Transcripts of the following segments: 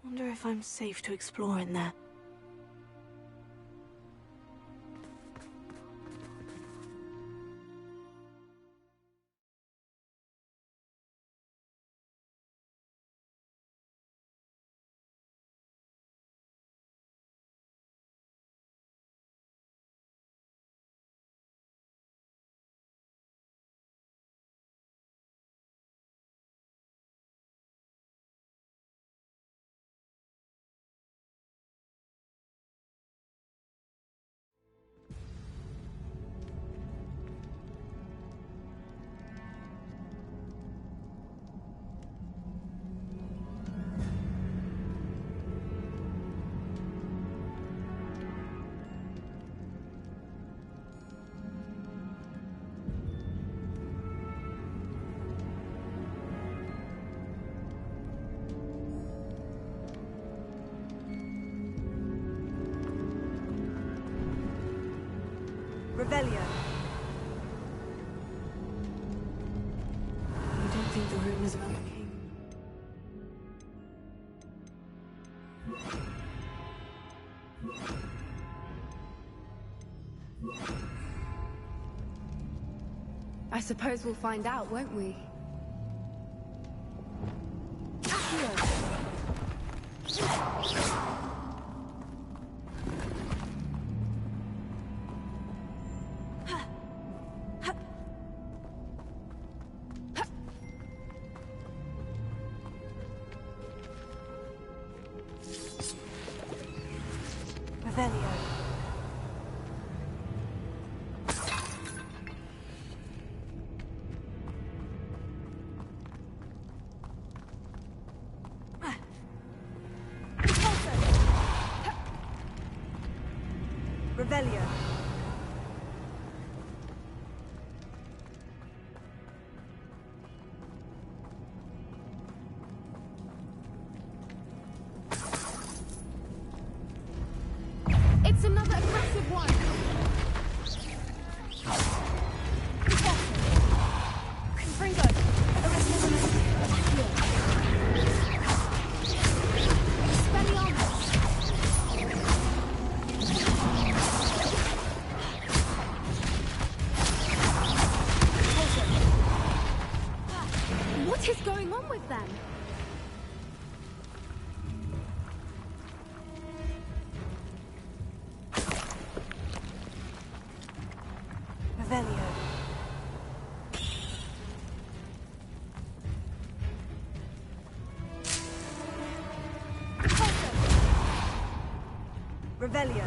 Wonder if I'm safe to explore in there. Revelio. You don't think the room is about the king? I suppose we'll find out, won't we? Revelio. Revelio. It's another aggressive one! Confringo! Expelliarmus! What is going on with them? Revelio. Revelio.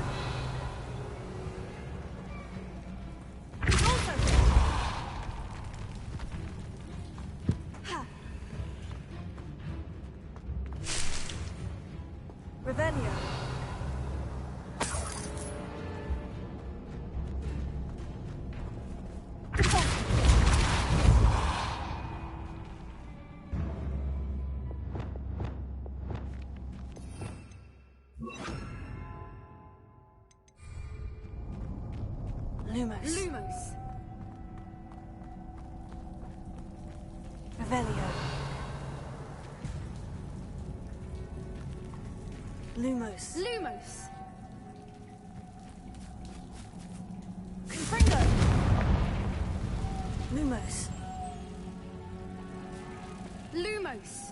Revelio. Lumos. Lumos! Revelio. Lumos. Lumos! Confringo. Lumos. Lumos!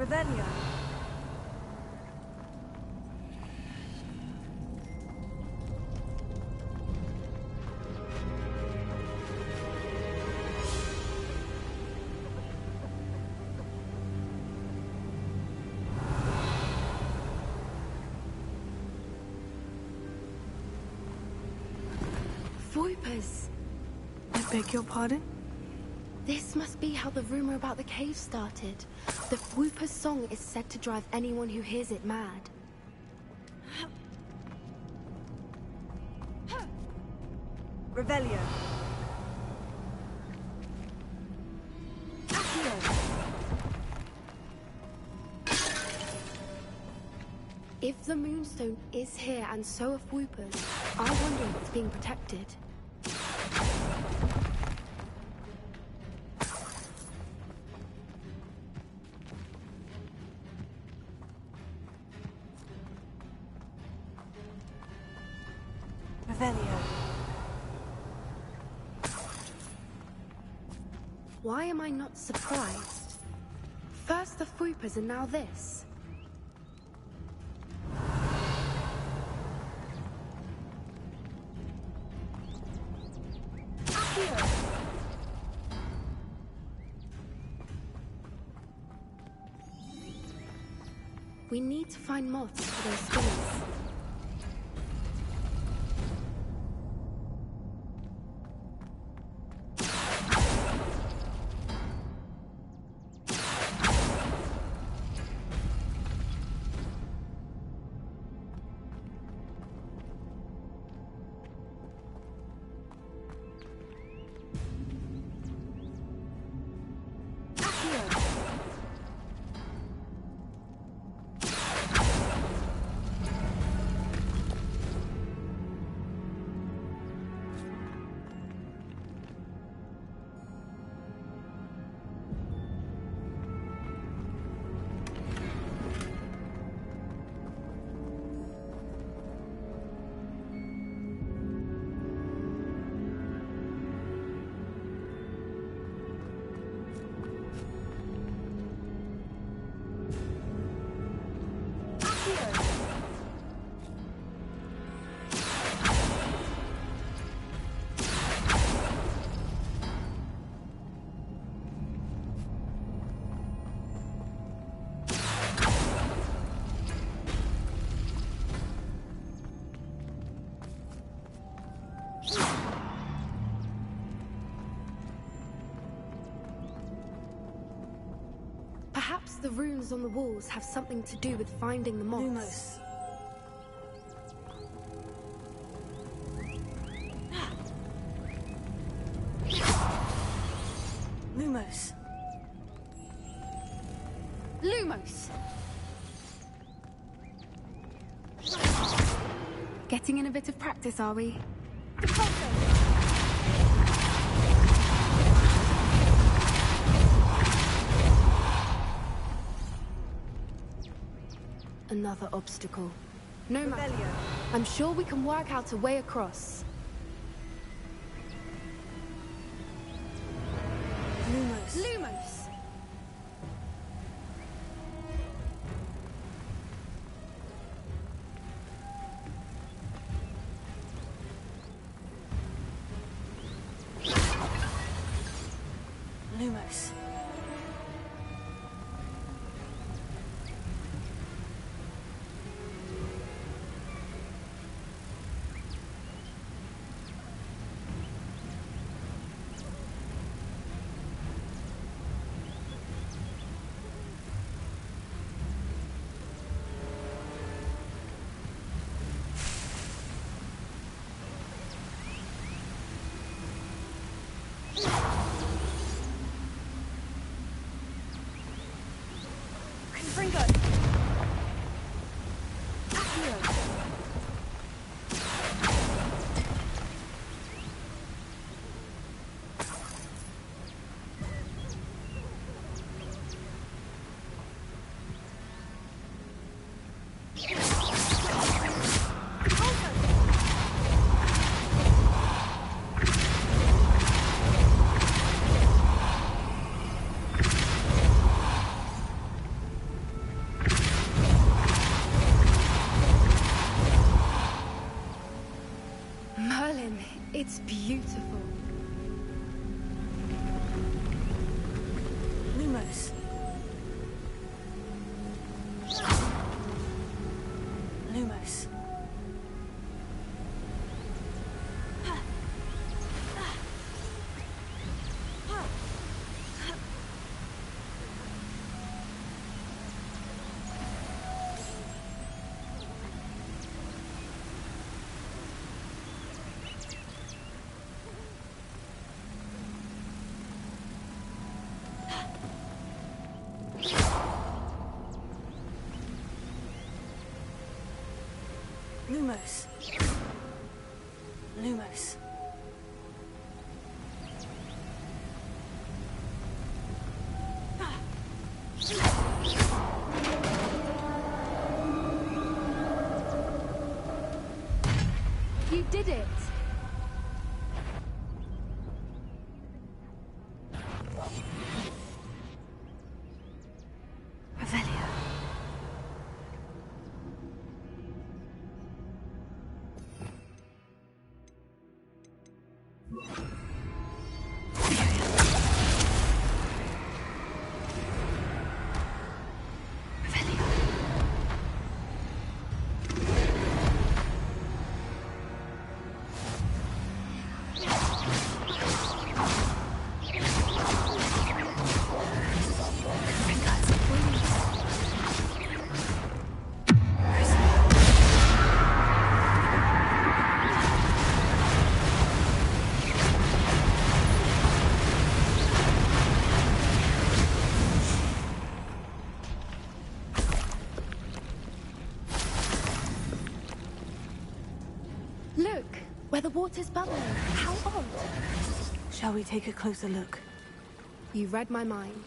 Revelio. Whoopers! I beg your pardon? This must be how the rumor about the cave started. The Whooper's song is said to drive anyone who hears it mad. Revelio. Accio. If the Moonstone is here and so are Whoopers, I wonder if it's being protected. Revelio. Why am I not surprised? First the Whoopers and now this. Accio. We need to find moths for those spinners. Perhaps the runes on the walls have something to do with finding the moths. Lumos. Lumos! Getting in a bit of practice, are we? Another obstacle. No matter. Revelio. I'm sure we can work out a way across. Lumos. Lumos! Lumos. Confringo. Accio. Merlin, it's beautiful. Lumos. Lumos. Lumos. Lumos. You did it! Revelio. Revelio. Look, where the water's bubbling. How odd. Shall we take a closer look? You read my mind.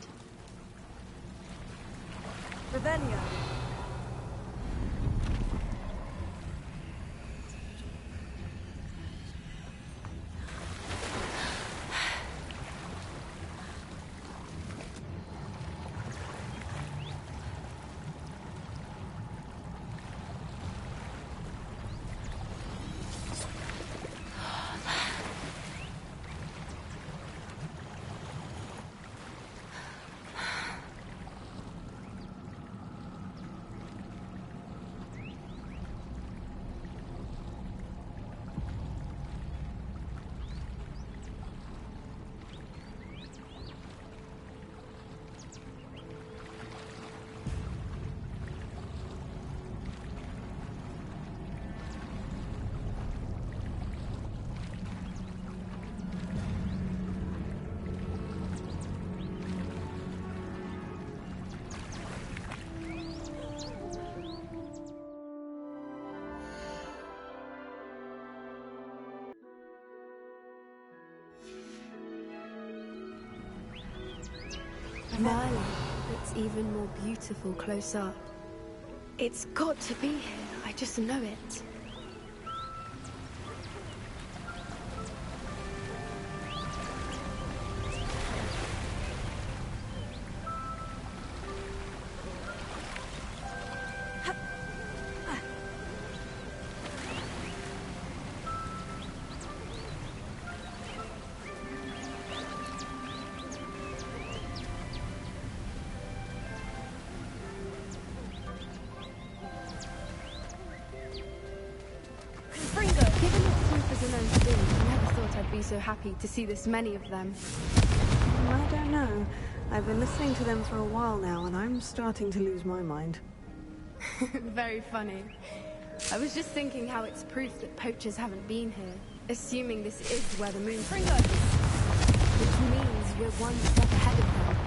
Revelio. Merlin looks even more beautiful close up. It's got to be here. I just know it. Given that swoopers are known to do, I never thought I'd be so happy to see this many of them. I don't know. I've been listening to them for a while now, and I'm starting to lose my mind. Very funny. I was just thinking how it's proof that poachers haven't been here, assuming this is where the moon Fringo. which means we're one step ahead of them.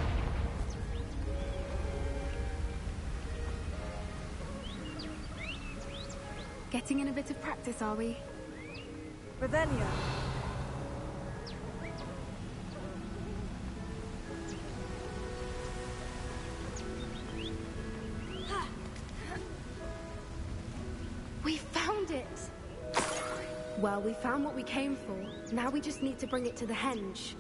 Getting in a bit of practice, are we? Revelio. We found it! Well, we found what we came for. Now we just need to bring it to the henge.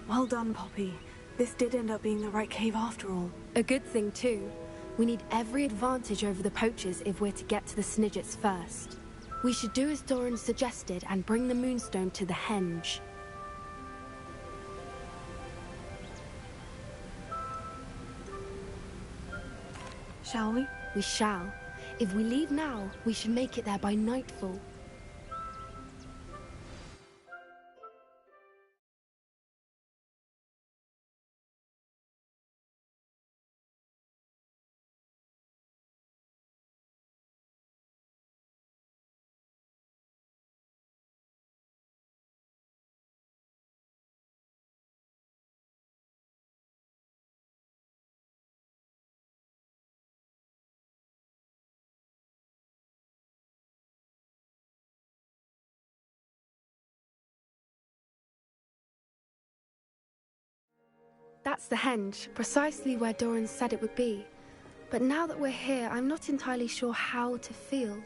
Well done, Poppy. This did end up being the right cave after all. A good thing, too. We need every advantage over the poachers if we're to get to the Snidgets first. We should do as Doran suggested and bring the Moonstone to the henge. Shall we? We shall. If we leave now, we should make it there by nightfall. That's the henge, precisely where Doran said it would be. But now that we're here, I'm not entirely sure how to feel.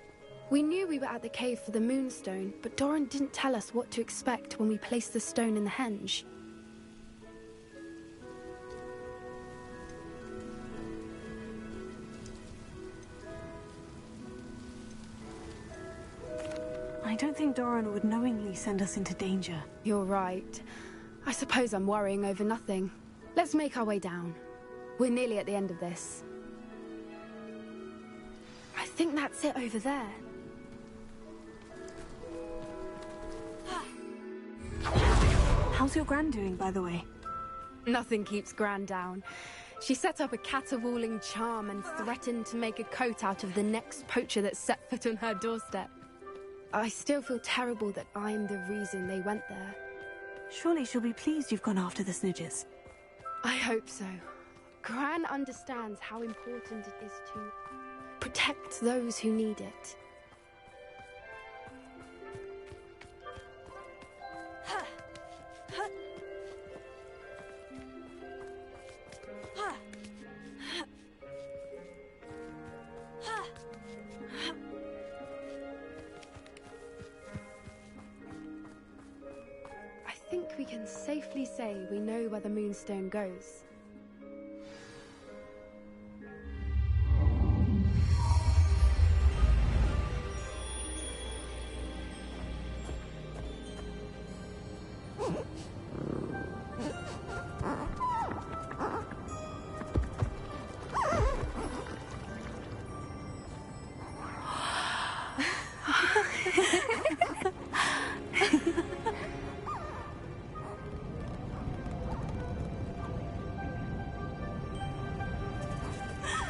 We knew we were at the cave for the Moonstone, but Doran didn't tell us what to expect when we placed the stone in the henge. I don't think Doran would knowingly send us into danger. You're right. I suppose I'm worrying over nothing. Let's make our way down. We're nearly at the end of this. I think that's it over there. How's your Gran doing, by the way? Nothing keeps Gran down. She set up a caterwauling charm and threatened to make a coat out of the next poacher that set foot on her doorstep. I still feel terrible that I'm the reason they went there. Surely she'll be pleased you've gone after the Snidgets. I hope so. Gran understands how important it is to protect those who need it. I think we can safely say we know where the Moonstone goes.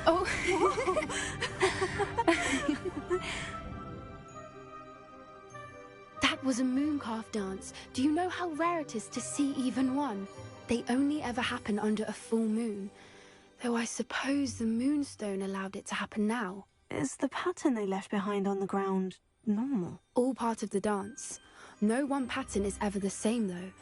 Oh. That was a mooncalf dance. Do you know how rare it is to see even one? They only ever happen under a full moon. Though I suppose the Moonstone allowed it to happen now. Is the pattern they left behind on the ground normal? All part of the dance. No one pattern is ever the same, though.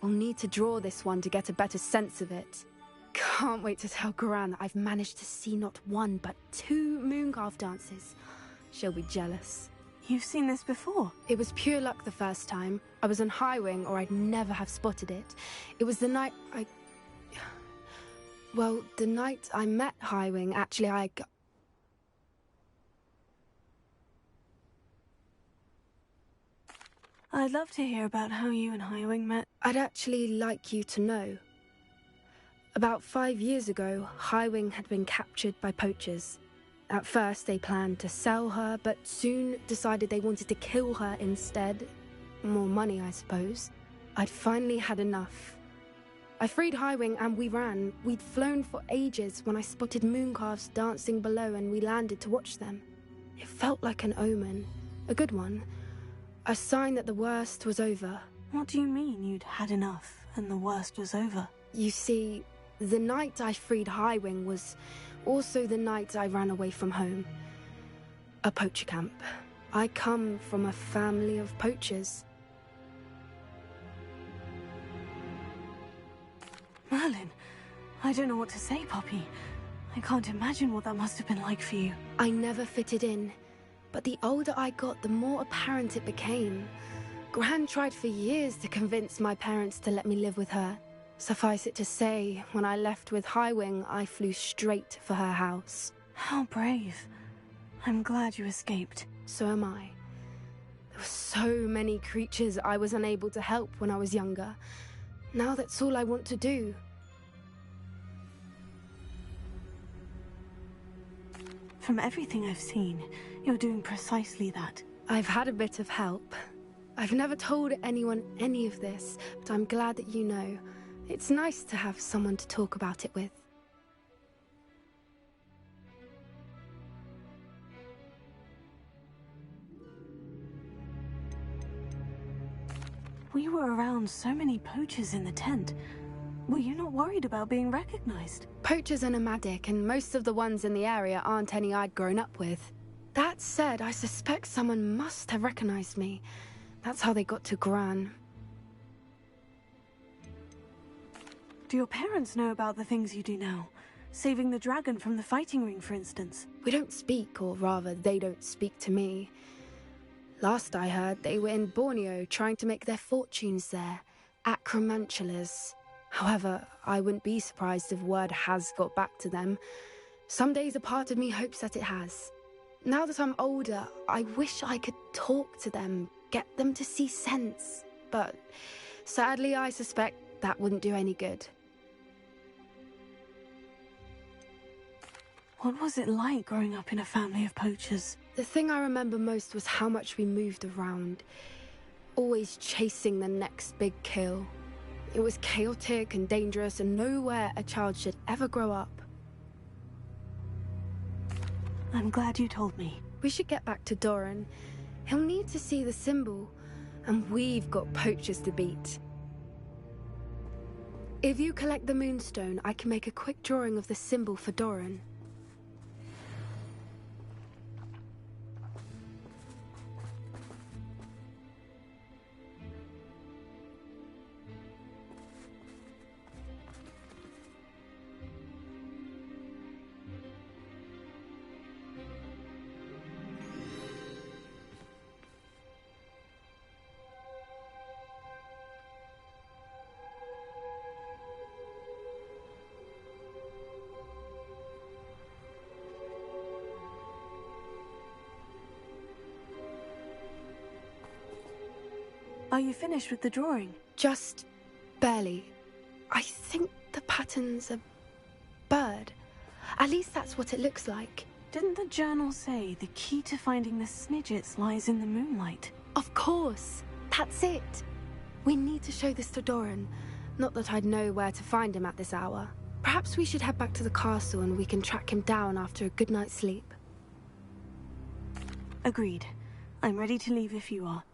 We'll need to draw this one to get a better sense of it. Can't wait to tell Gran that I've managed to see not one, but 2 mooncalf dances. She'll be jealous. You've seen this before? It was pure luck the first time. I was on Highwing, or I'd never have spotted it. It was the night Well, the night I met Highwing, actually, I'd love to hear about how you and Highwing met. I'd actually like you to know. About 5 years ago, Highwing had been captured by poachers. At first, they planned to sell her, but soon decided they wanted to kill her instead. More money, I suppose. I'd finally had enough. I freed Highwing and we ran. We'd flown for ages when I spotted mooncalves dancing below and we landed to watch them. It felt like an omen. A good one. A sign that the worst was over. What do you mean you'd had enough and the worst was over? You see, the night I freed Highwing was also the night I ran away from home. A poacher camp. I come from a family of poachers. Merlin, I don't know what to say, Poppy. I can't imagine what that must have been like for you. I never fitted in, but the older I got, the more apparent it became. Gran tried for years to convince my parents to let me live with her. Suffice it to say, when I left with Highwing, I flew straight for her house. How brave. I'm glad you escaped. So am I. There were so many creatures I was unable to help when I was younger. Now that's all I want to do. From everything I've seen, you're doing precisely that. I've had a bit of help. I've never told anyone any of this, but I'm glad that you know. It's nice to have someone to talk about it with. We were around so many poachers in the tent. Were you not worried about being recognized? Poachers are nomadic, and most of the ones in the area aren't any I'd grown up with. That said, I suspect someone must have recognized me. That's how they got to Gran. Do your parents know about the things you do now? Saving the dragon from the fighting ring, for instance. We don't speak, or rather, they don't speak to me. Last I heard, they were in Borneo trying to make their fortunes there, acromantulas. However, I wouldn't be surprised if word has got back to them. Some days a part of me hopes that it has. Now that I'm older, I wish I could talk to them, get them to see sense. But sadly, I suspect that wouldn't do any good. What was it like growing up in a family of poachers? The thing I remember most was how much we moved around, always chasing the next big kill. It was chaotic and dangerous, and nowhere a child should ever grow up. I'm glad you told me. We should get back to Doran. He'll need to see the symbol, and we've got poachers to beat. If you collect the Moonstone, I can make a quick drawing of the symbol for Doran. Are you finished with the drawing? Just barely. I think the pattern's a bird. At least that's what it looks like. Didn't the journal say the key to finding the Snidgets lies in the moonlight? Of course. That's it. We need to show this to Doran. Not that I'd know where to find him at this hour. Perhaps we should head back to the castle and we can track him down after a good night's sleep. Agreed. I'm ready to leave if you are.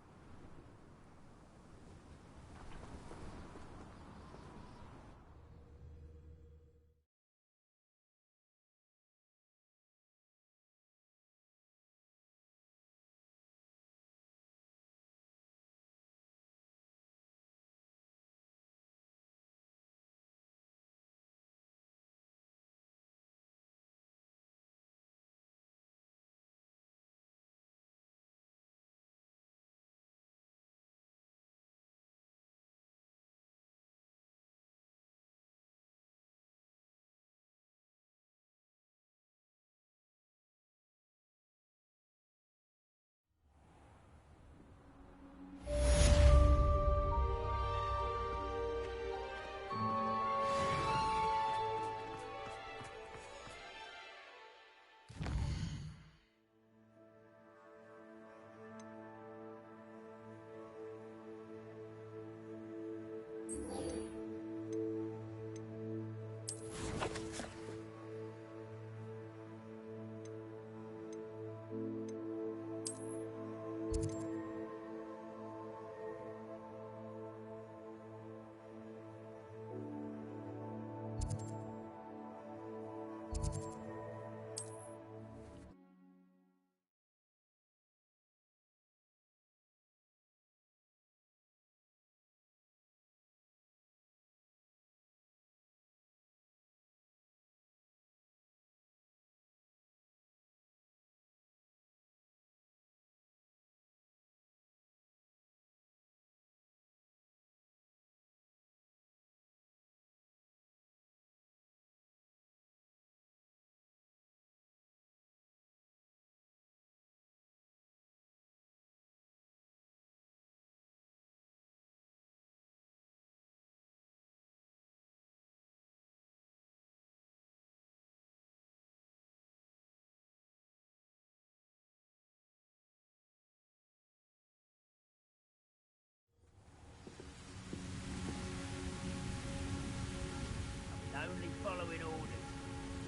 Only following orders.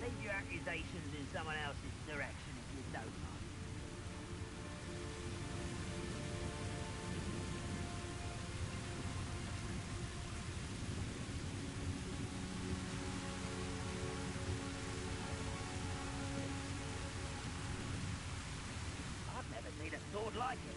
Leave your accusations in someone else's direction if you don't mind. I've never seen a sword like it.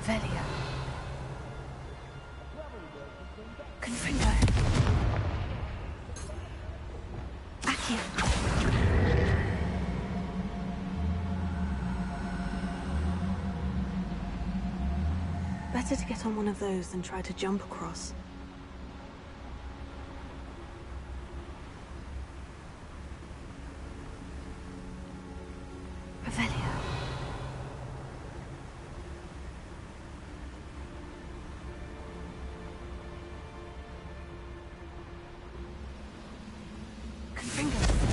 Revelio. Confringo. Accio. Better to get on one of those than try to jump across. Revelio. Confringo.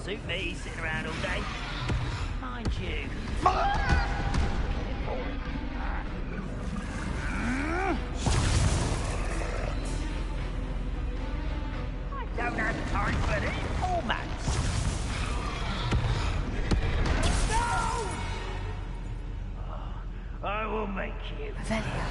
Suit me, sitting around all day. Mind you. I don't have time for this. Almost. No! Oh, I will make you. Revelio.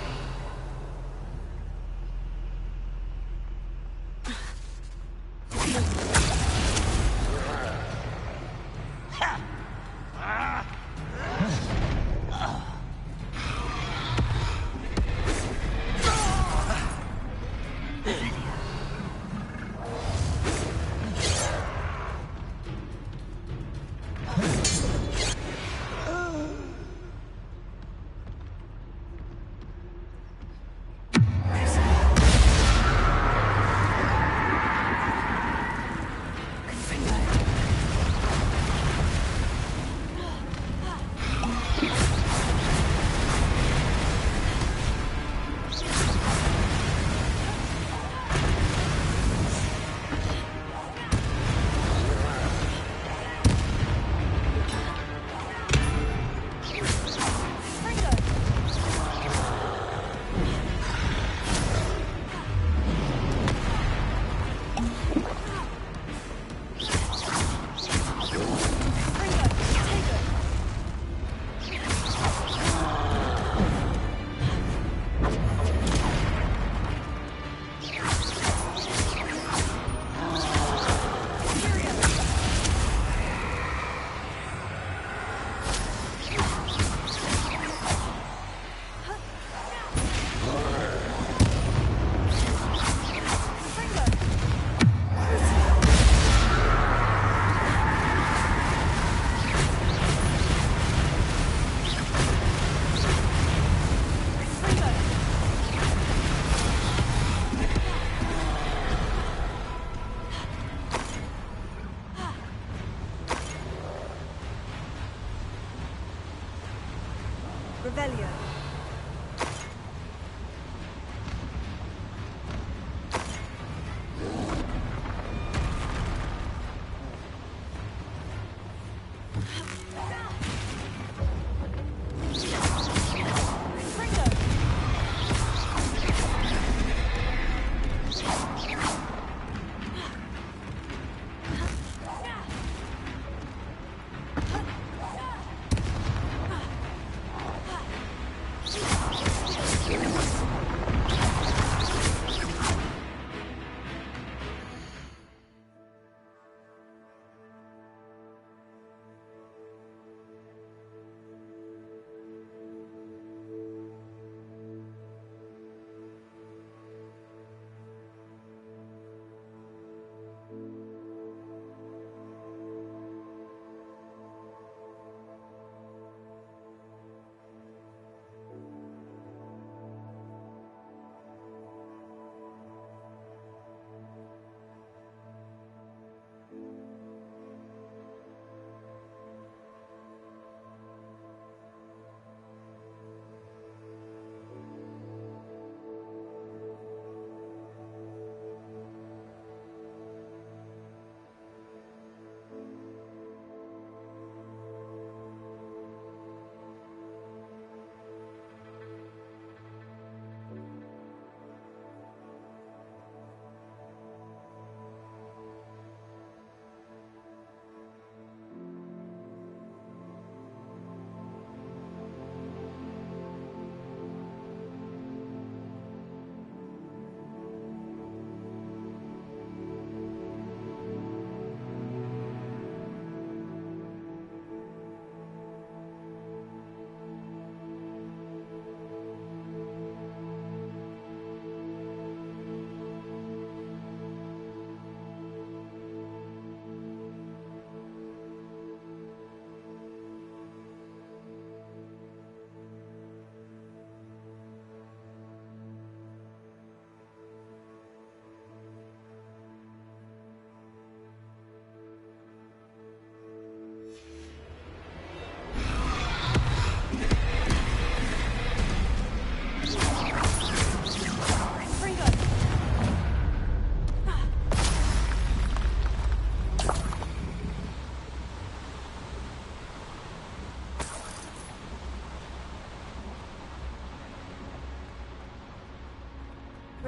Revelio.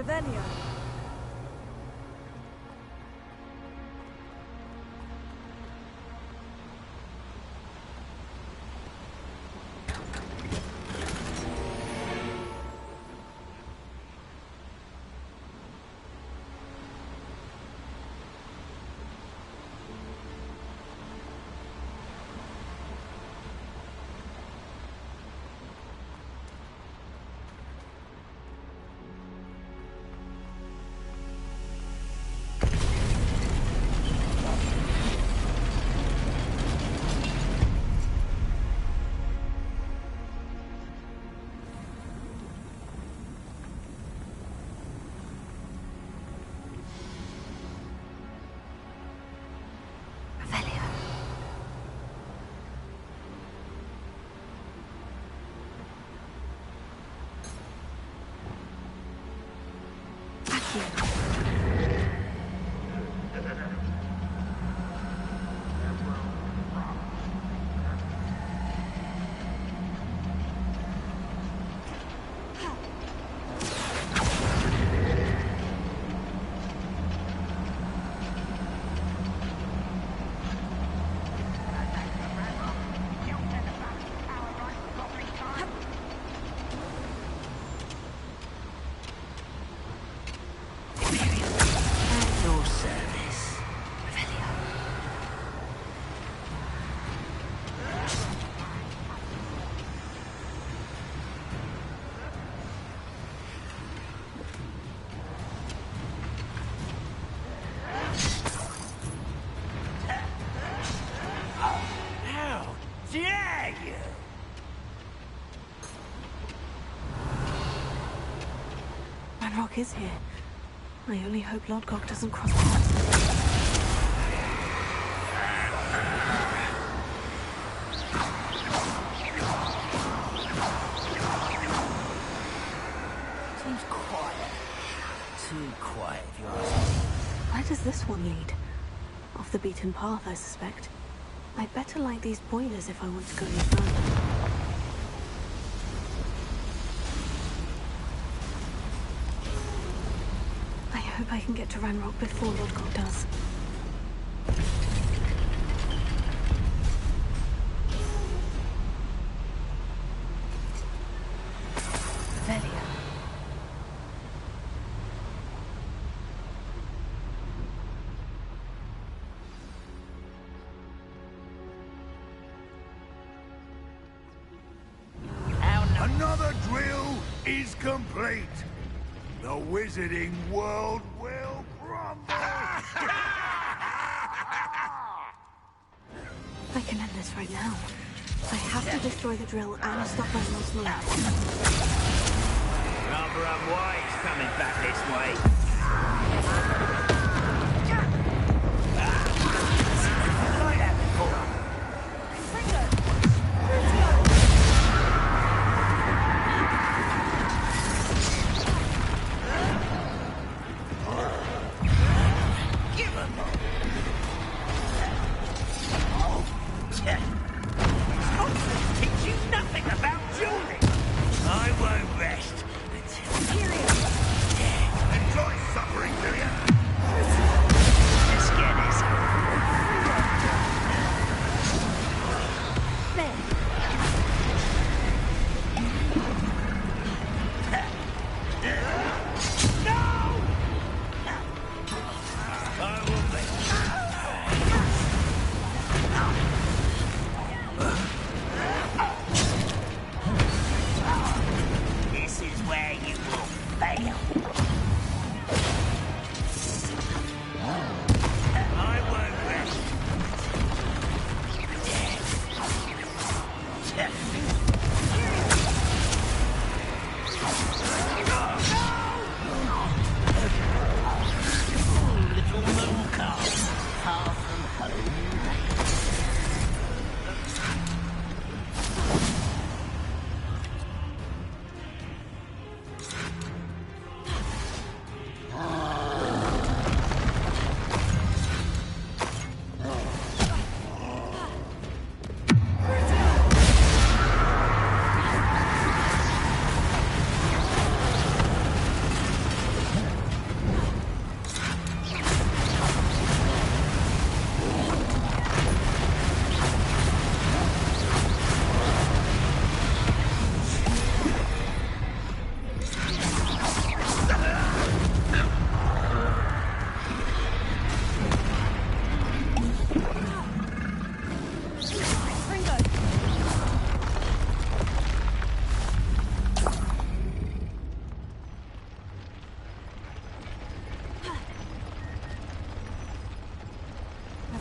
Ravenia. Ranrock is here. I only hope Lodgok doesn't cross paths. Seems quiet. Too quiet, if you ask me. Where does this one lead? Off the beaten path, I suspect. I'd better light these boilers if I want to go any further. I hope I can get to Ranrock before Lodgok does. Velia. Another drill is complete. The wizarding world will crumble. I can end this right now. I have to destroy the drill and stop Ranrock's land. Rather unwise coming back this way. Like that before. Teach you nothing about dueling. I won't rest until Enjoy suffering till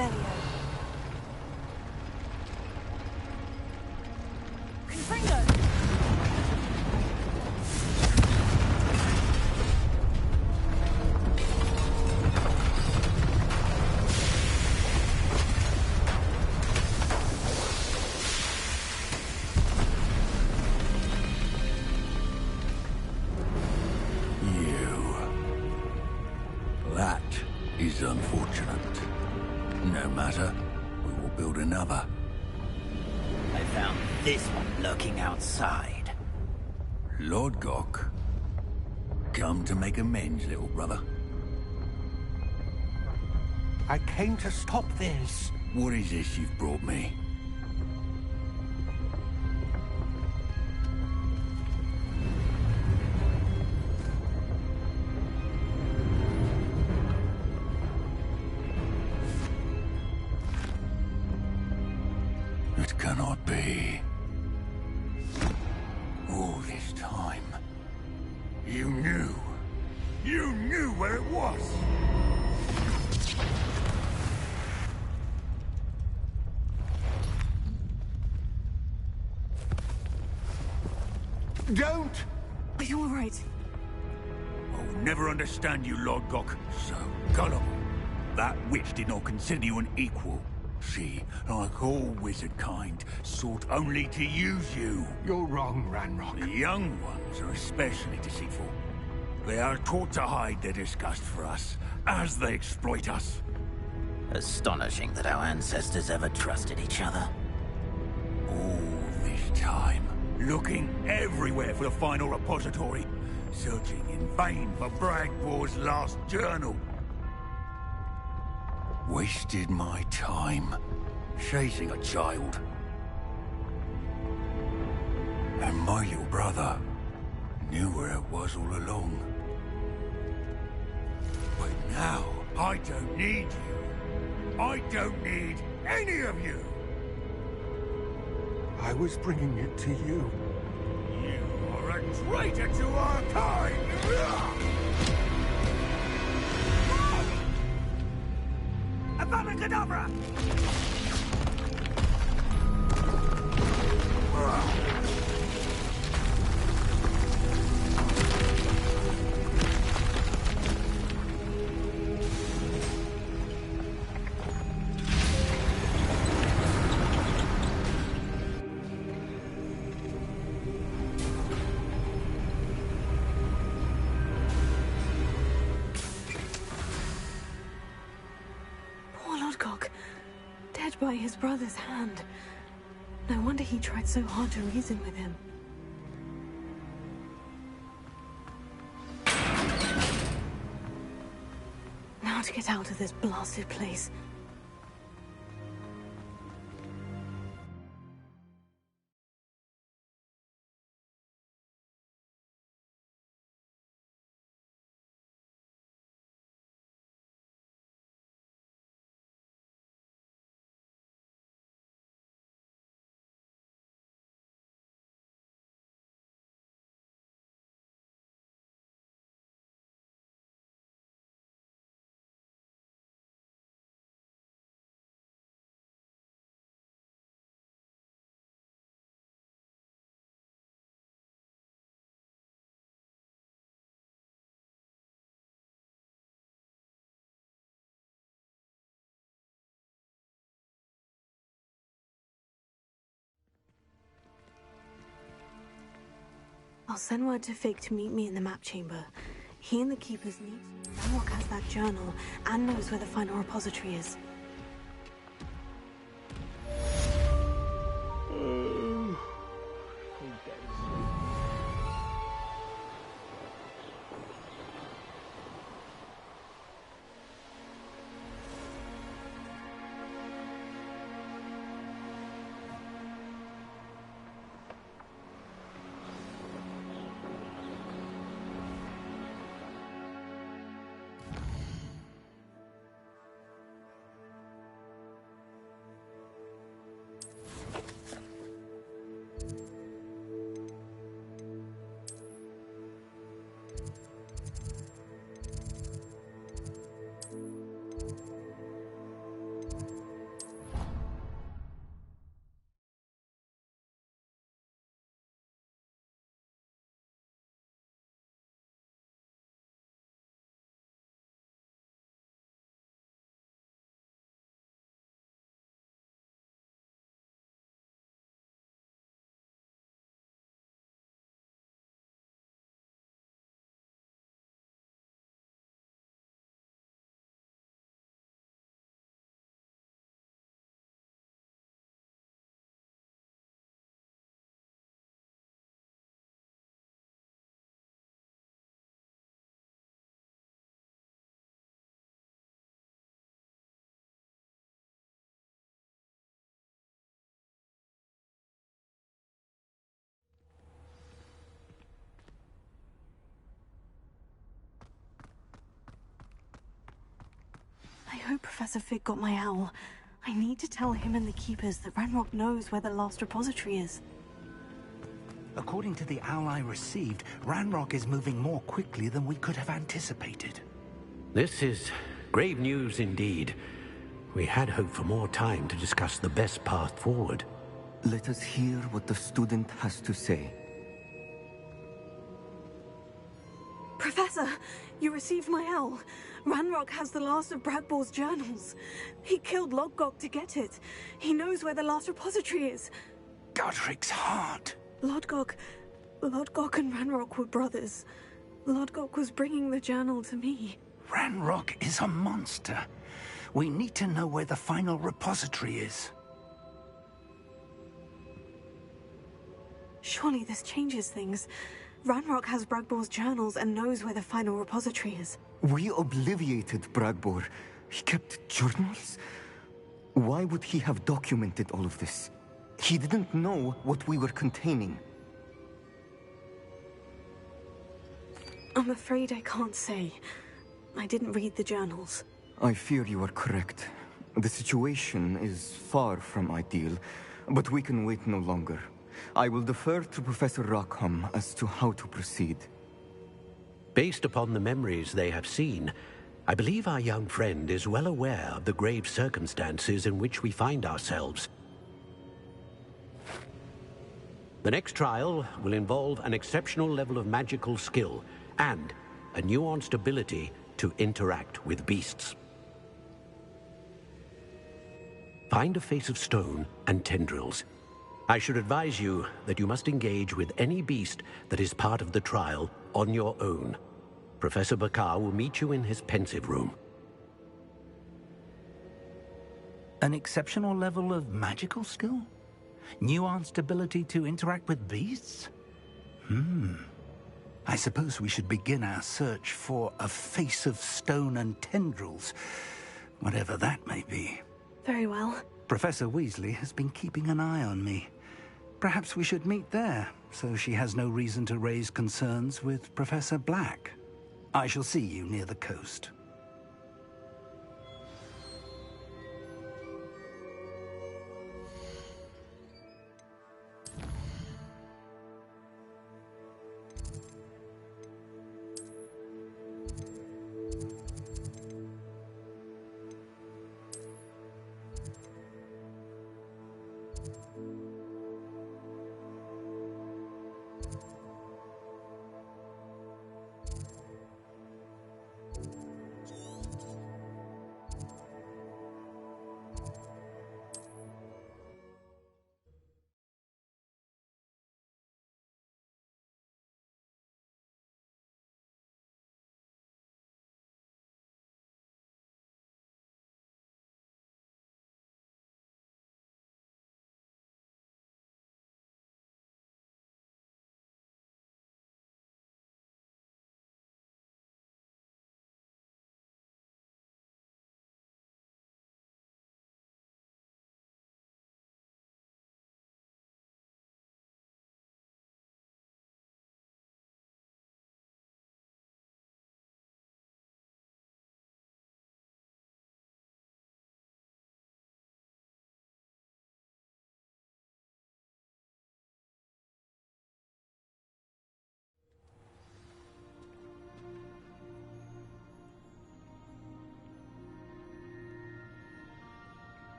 Revelio. Confringo! That is unfortunate. No matter, we will build another. I found this one lurking outside. Lodgok. Come to make amends, little brother. I came to stop this. What is this you've brought me? It cannot be. All this time, you knew. You knew where it was. Don't! Are you alright? I'll never understand you, Lodgok. So gullible. That witch did not consider you an equal. She, like all wizard kind, sought only to use you. You're wrong, Ranrock. The young ones are especially deceitful. They are taught to hide their disgust for us, as they exploit us. Astonishing that our ancestors ever trusted each other. All this time, looking everywhere for the final repository, searching in vain for Bragbor's last journal. Wasted my time, chasing a child. And my little brother knew where it was all along. But now, I don't need you. I don't need any of you. I was bringing it to you. You are a traitor to our kind! Avada Kedavra! Poor Lodgok. Dead by his brother's hand. No wonder he tried so hard to reason with him. Now to get out of this blasted place. I'll send word to Fig to meet me in the map chamber. He and the Keepers need... Ranrock has that journal and knows where the final repository is. I hope Professor Fig got my owl. I need to tell him and the Keepers that Ranrock knows where the last repository is. According to the owl I received, Ranrock is moving more quickly than we could have anticipated. This is grave news indeed. We had hoped for more time to discuss the best path forward. Let us hear what the student has to say. Professor, you received my owl. Ranrock has the last of Bradbor's journals. He killed Lodgok to get it. He knows where the last repository is. Godric's heart. Lodgok and Ranrock were brothers. Lodgok was bringing the journal to me. Ranrock is a monster. We need to know where the final repository is. Surely this changes things. Ranrock has Bradbor's journals and knows where the final repository is. We obliviated Bradbor. He kept journals? Why would he have documented all of this? He didn't know what we were containing. I'm afraid I can't say. I didn't read the journals. I fear you are correct. The situation is far from ideal, but we can wait no longer. I will defer to Professor Rackham as to how to proceed. Based upon the memories they have seen, I believe our young friend is well aware of the grave circumstances in which we find ourselves. The next trial will involve an exceptional level of magical skill and a nuanced ability to interact with beasts. Find a face of stone and tendrils. I should advise you that you must engage with any beast that is part of the trial on your own. Professor Bakar will meet you in his pensive room. An exceptional level of magical skill? Nuanced ability to interact with beasts? I suppose we should begin our search for a face of stone and tendrils, whatever that may be. Very well. Professor Weasley has been keeping an eye on me. Perhaps we should meet there, so she has no reason to raise concerns with Professor Black. I shall see you near the coast.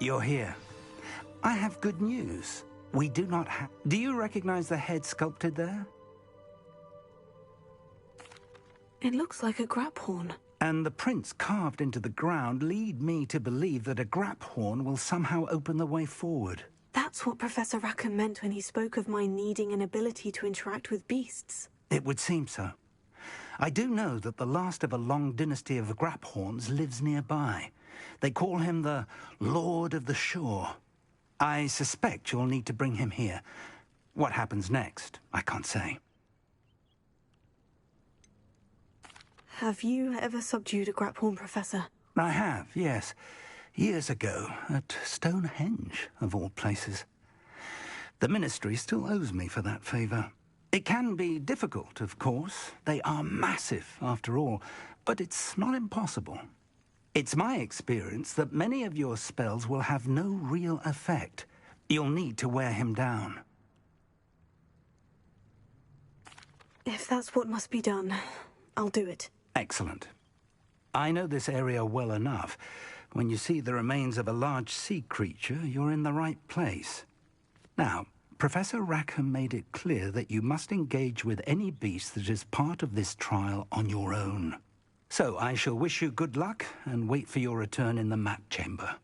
You're here. I have good news. We do not have... Do you recognize the head sculpted there? It looks like a graphorn. And the prints carved into the ground lead me to believe that a graphorn will somehow open the way forward. That's what Professor Rackham meant when he spoke of my needing an ability to interact with beasts. It would seem so. I do know that the last of a long dynasty of graphorns lives nearby. They call him the Lord of the Shore. I suspect you'll need to bring him here. What happens next, I can't say. Have you ever subdued a graphorn, Professor? I have, yes. Years ago, at Stonehenge, of all places. The Ministry still owes me for that favor. It can be difficult, of course. They are massive, after all, but it's not impossible. It's my experience that many of your spells will have no real effect. You'll need to wear him down. If that's what must be done, I'll do it. Excellent. I know this area well enough. When you see the remains of a large sea creature, you're in the right place. Now, Professor Rackham made it clear that you must engage with any beast that is part of this trial on your own. So I shall wish you good luck and wait for your return in the map chamber.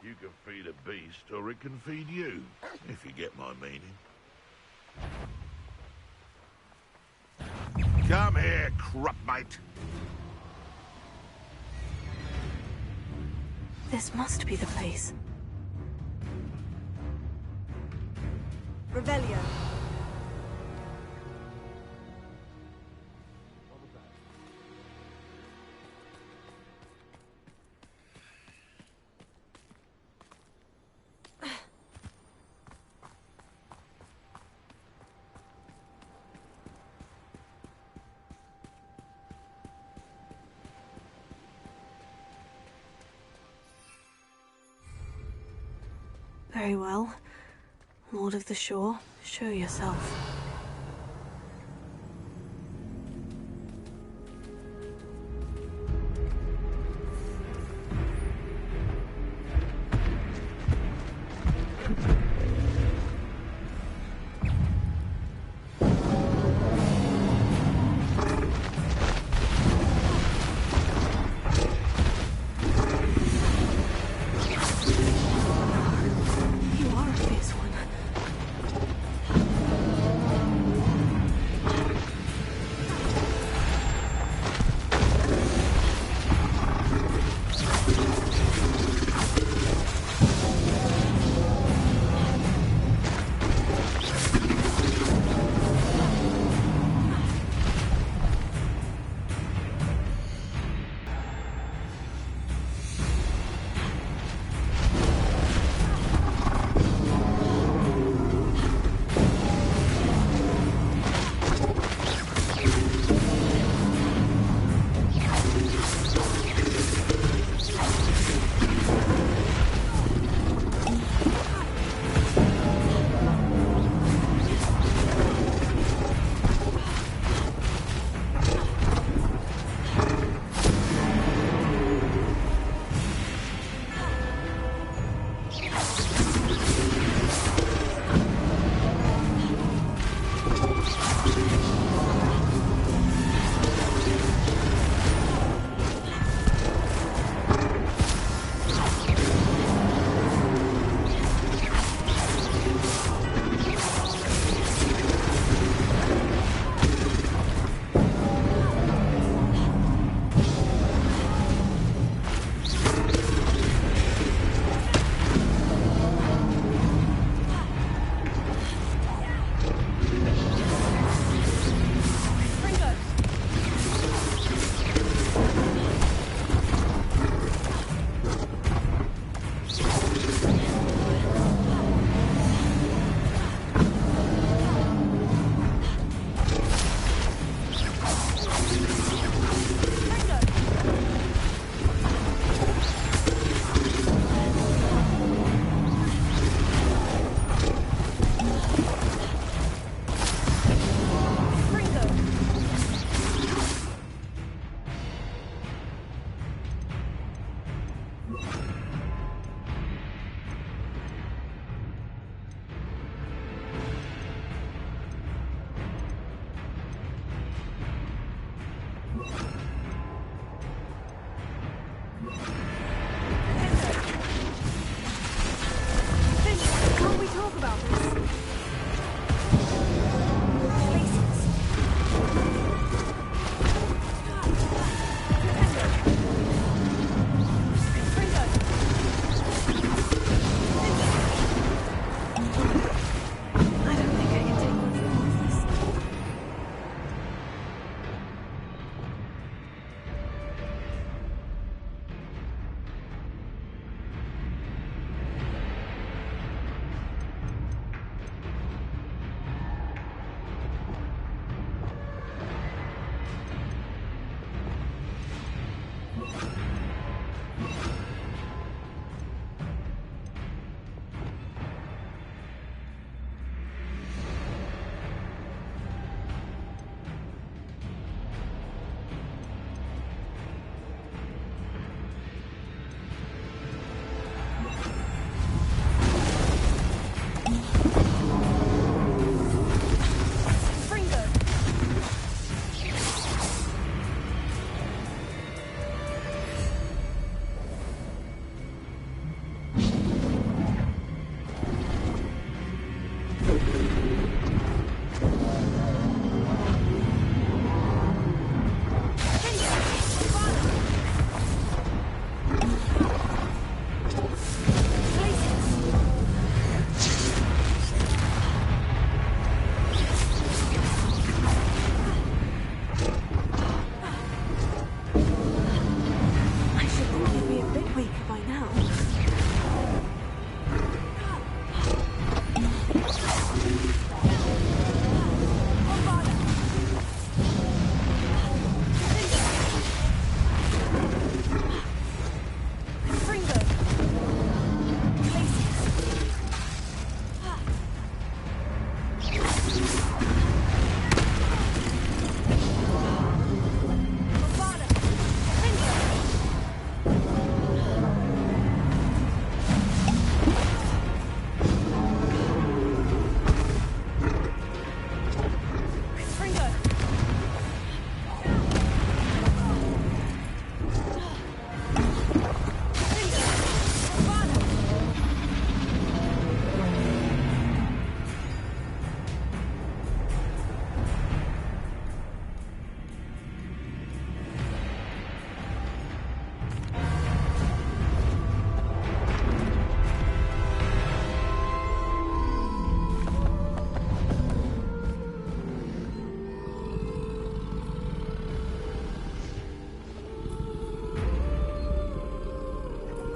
You can feed a beast, or it can feed you, if you get my meaning. Come here, crupmate. This must be the place. Revelio. Very well. Lord of the Shore, show yourself. You are a fierce one.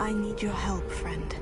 I need your help, friend.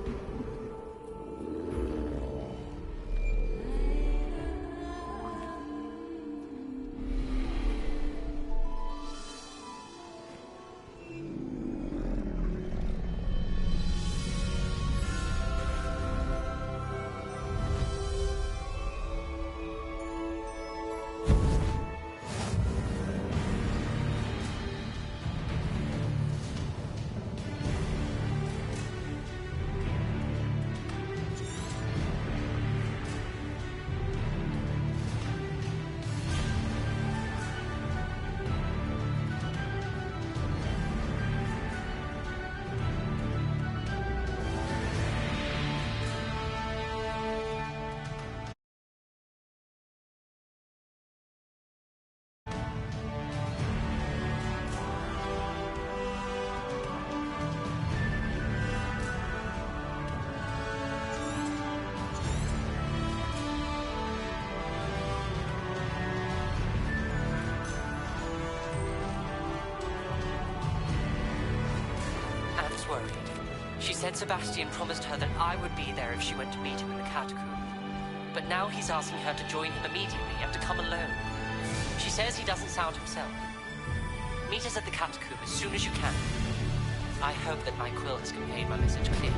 Worried. She said Sebastian promised her that I would be there if she went to meet him in the catacomb. But now he's asking her to join him immediately and to come alone. She says he doesn't sound himself. Meet us at the catacomb as soon as you can. I hope that my quill has conveyed my message clearly.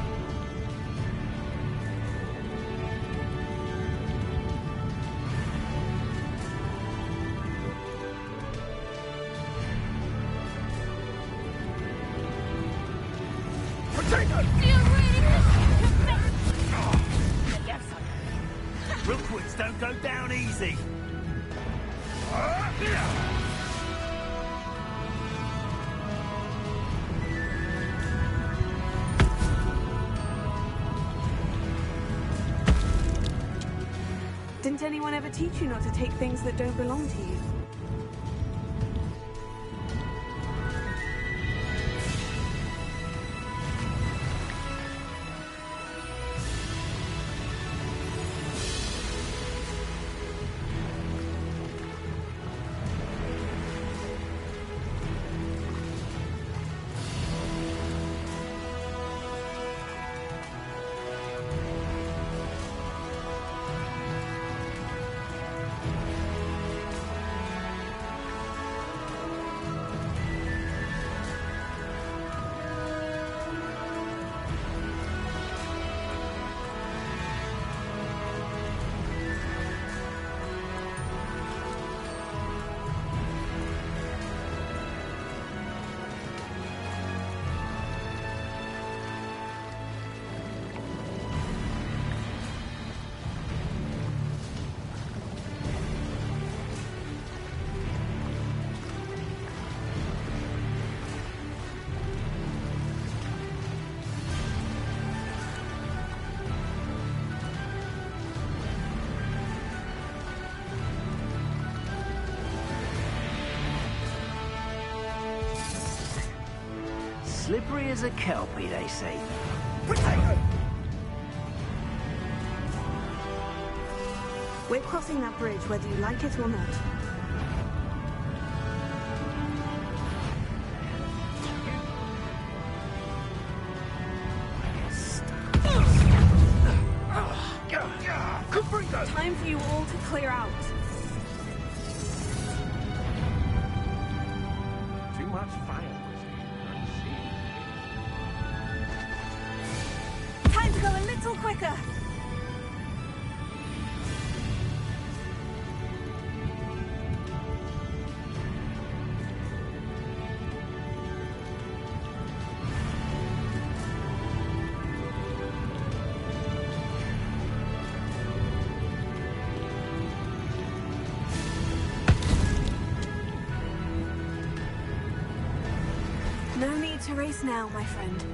Rookwoods don't go down easy. Didn't anyone ever teach you not to take things that don't belong to you? Slippery as a kelpie, they say. We're crossing that bridge whether you like it or not. Time for you all to clear out. Too much fire. Time to go a little quicker. No need to race now, my friend.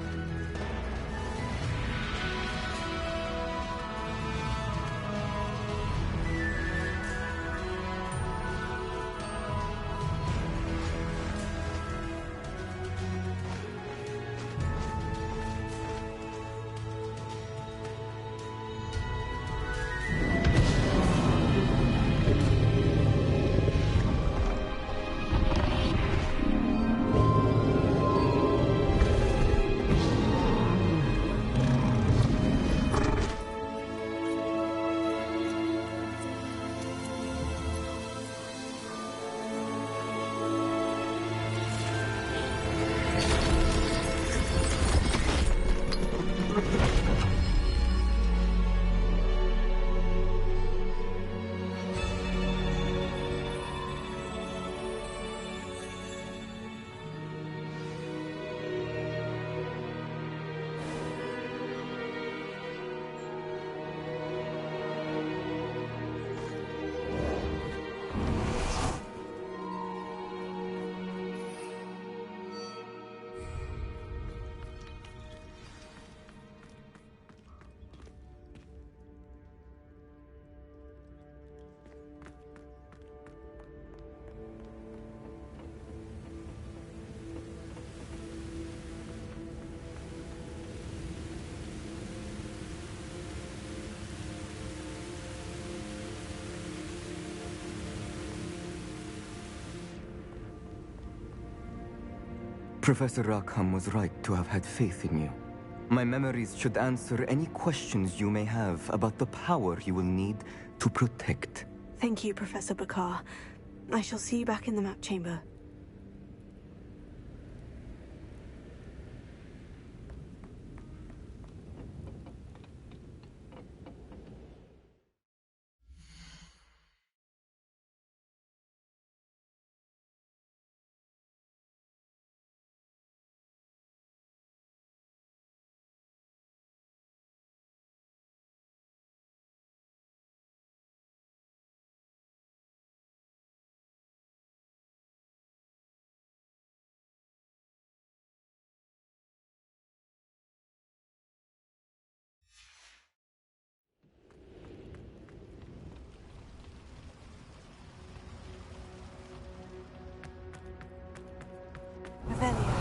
Professor Rackham was right to have had faith in you. My memories should answer any questions you may have about the power you will need to protect. Thank you, Professor Bakar. I shall see you back in the map chamber. Revelio.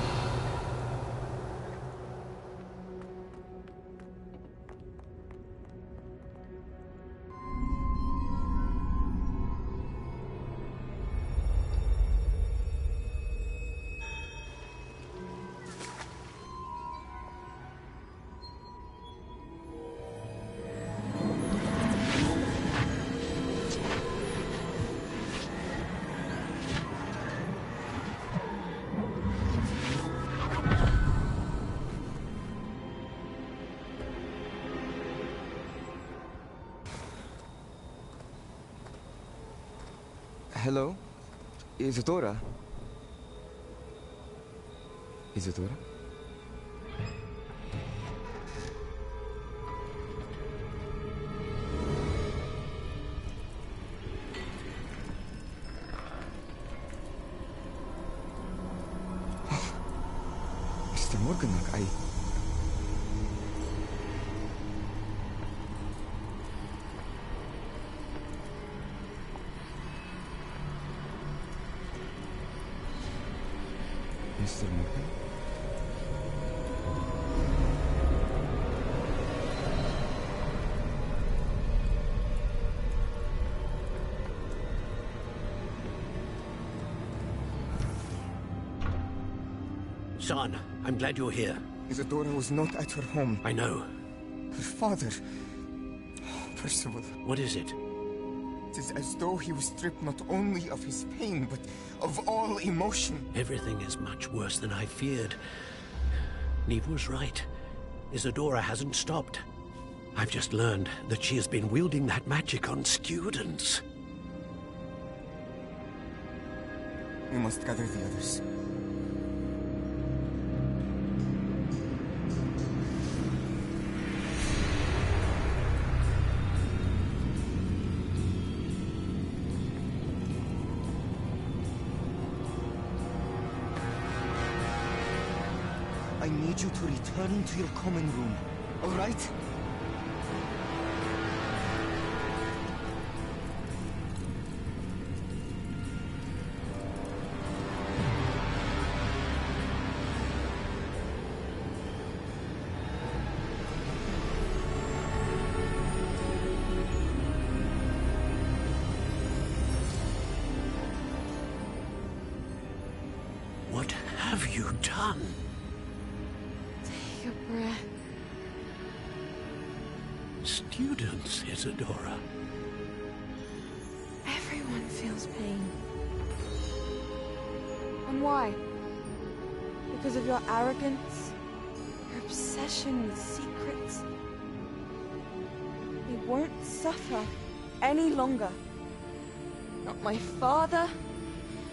Hello? Isadora? Isadora? Mr. Morganach, Mr. Morgan? Son, I'm glad you're here. Isadora was not at her home. I know. Her father... Percival. What is it? It is as though he was stripped not only of his pain, but of all emotion. Everything is much worse than I feared. Neve was right. Isadora hasn't stopped. I've just learned that she has been wielding that magic on students. We must gather the others. I need you to return to your common room, all right? What have you done? Take a breath. Students, Isadora. Everyone feels pain. And why? Because of your arrogance? Your obsession with secrets? We won't suffer any longer. Not my father,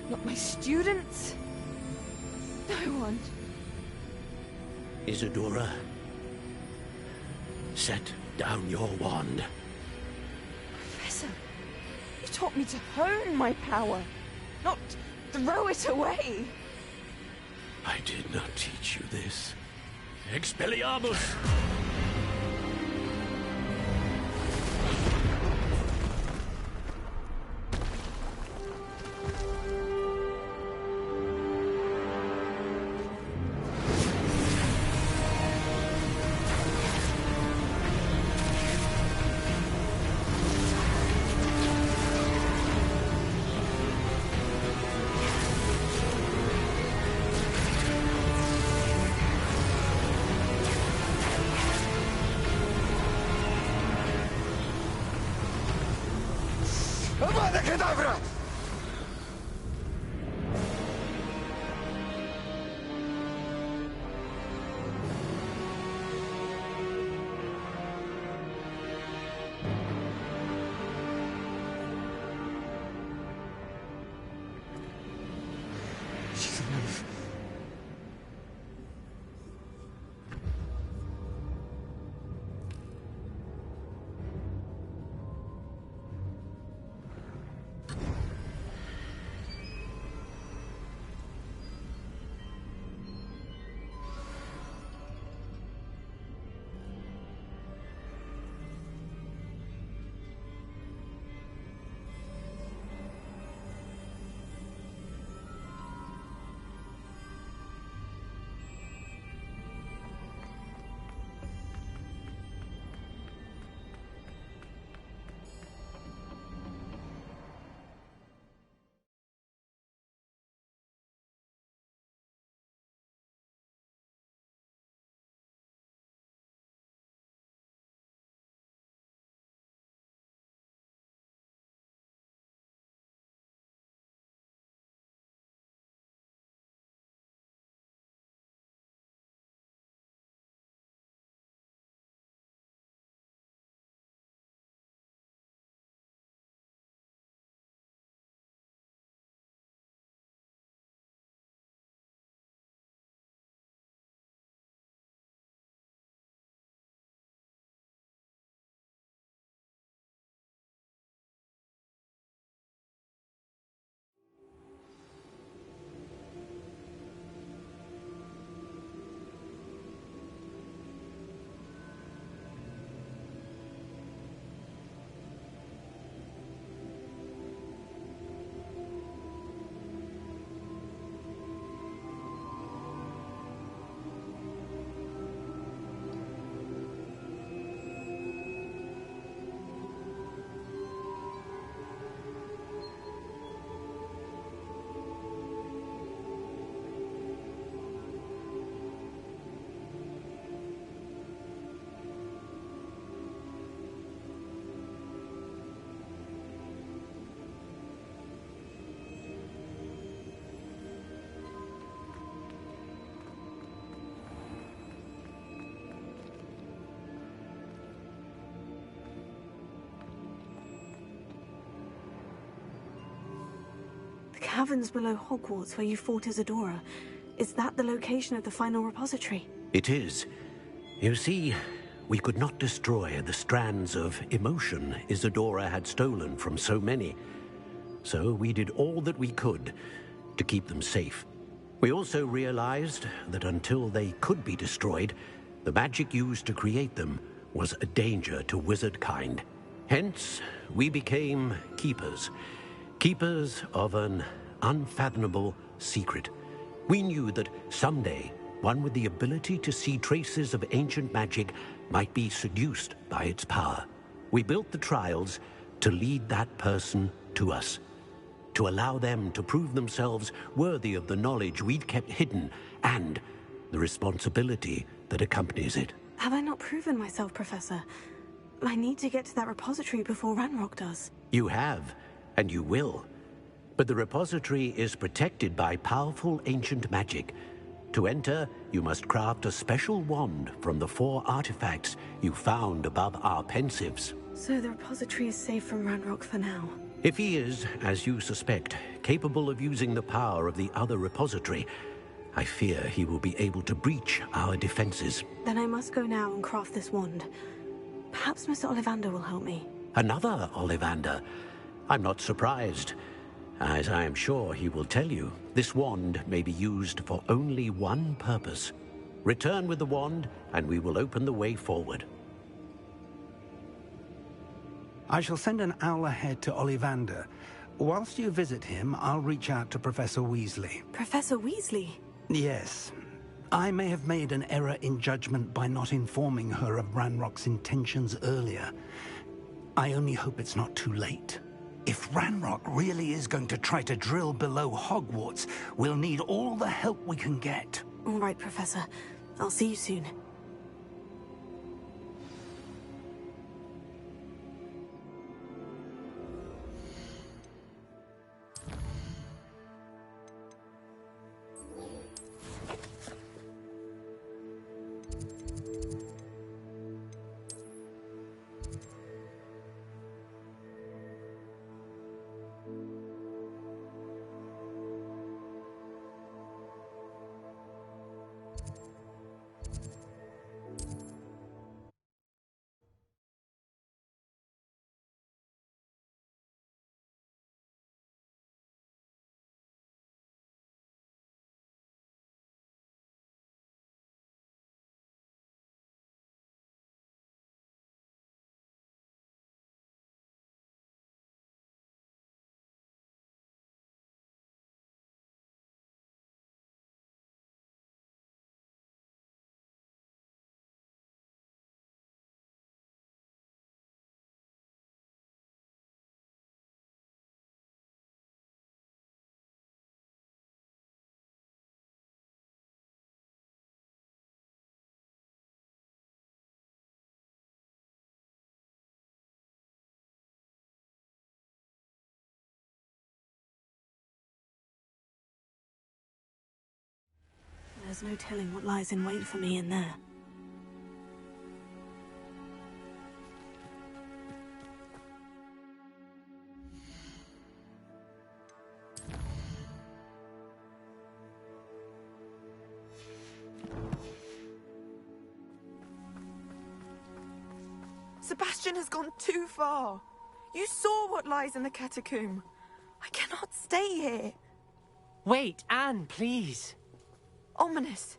not my students, no one. Isadora, set down your wand. Professor, you taught me to hone my power, not throw it away. I did not teach you this. Expelliarmus! Kedavra! She's alive. The caverns below Hogwarts where you fought Isadora. Is that the location of the final repository? It is. You see, we could not destroy the strands of emotion Isadora had stolen from so many. So we did all that we could to keep them safe. We also realized that until they could be destroyed, the magic used to create them was a danger to wizard kind. Hence, we became keepers. Keepers of an unfathomable secret. We knew that someday, one with the ability to see traces of ancient magic might be seduced by its power. We built the trials to lead that person to us, to allow them to prove themselves worthy of the knowledge we'd kept hidden and the responsibility that accompanies it. Have I not proven myself, Professor? I need to get to that repository before Ranrock does. You have, and you will. But the repository is protected by powerful ancient magic. To enter, you must craft a special wand from the 4 artifacts you found above our pensives. So the repository is safe from Ranrock for now. If he is, as you suspect, capable of using the power of the other repository, I fear he will be able to breach our defenses. Then I must go now and craft this wand. Perhaps Mr. Ollivander will help me. Another Ollivander? I'm not surprised. As I am sure he will tell you, this wand may be used for only one purpose. Return with the wand, and we will open the way forward. I shall send an owl ahead to Ollivander. Whilst you visit him, I'll reach out to Professor Weasley. Professor Weasley? Yes. I may have made an error in judgment by not informing her of Ranrock's intentions earlier. I only hope it's not too late. If Ranrock really is going to try to drill below Hogwarts, we'll need all the help we can get. All right, Professor. I'll see you soon. There's no telling what lies in wait for me in there. Sebastian has gone too far. You saw what lies in the catacomb. I cannot stay here. Wait, Anne, please. Ominous.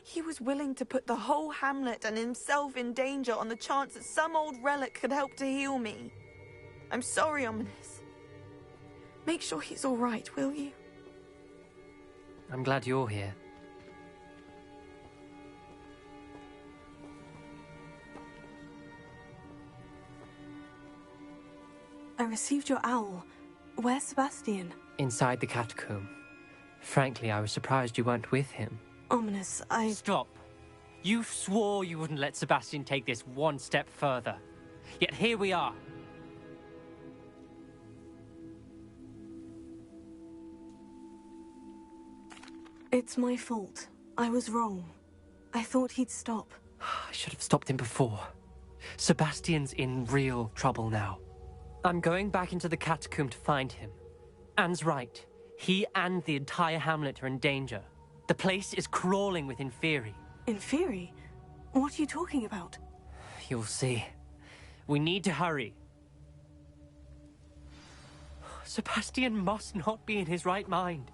He was willing to put the whole hamlet and himself in danger on the chance that some old relic could help to heal me. I'm sorry, Ominous. Make sure he's all right, will you? I'm glad you're here. I received your owl. Where's Sebastian? Inside the catacomb. Frankly, I was surprised you weren't with him. Ominous, Stop. You swore you wouldn't let Sebastian take this one step further. Yet here we are. It's my fault. I was wrong. I thought he'd stop. I should have stopped him before. Sebastian's in real trouble now. I'm going back into the catacomb to find him. Anne's right. He and the entire hamlet are in danger. The place is crawling with Inferi. Inferi? What are you talking about? You'll see. We need to hurry. Sebastian must not be in his right mind.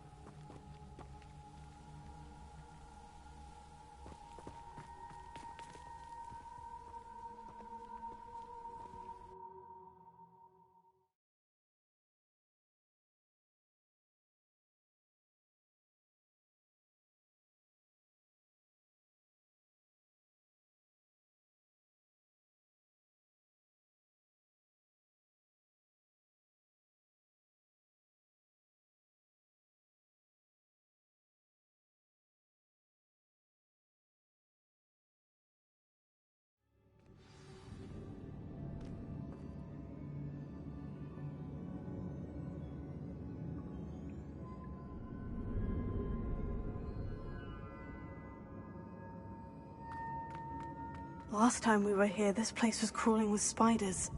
Last time we were here, this place was crawling with spiders.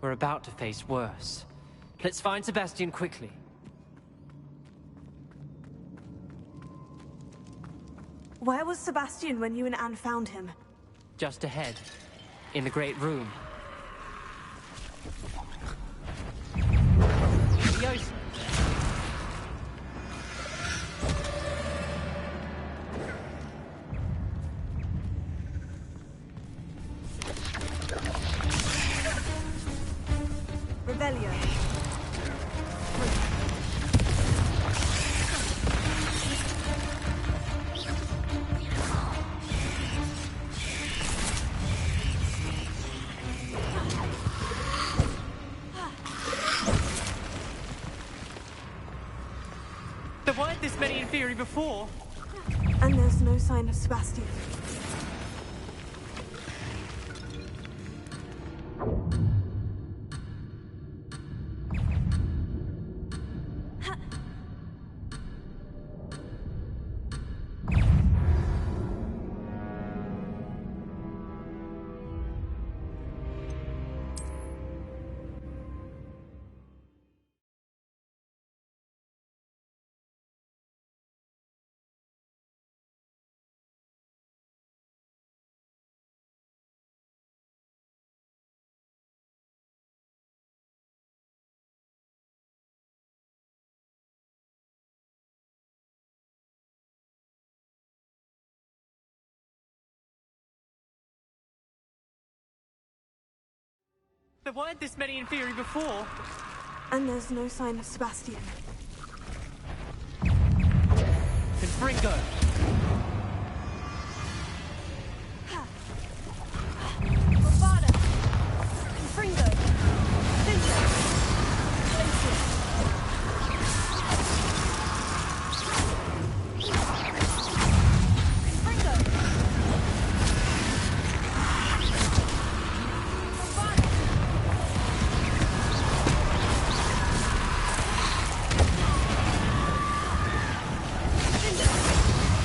We're about to face worse. Let's find Sebastian quickly. Where was Sebastian when you and Anne found him? Just ahead. In the Great Room. Leviosa! Revelio. There weren't this many Inferi before. And there's no sign of Sebastian. There weren't this many Inferi before. And there's no sign of Sebastian. Confringo! Bovada. Confringo. Vincent. Confringo. Bovada. Vincent.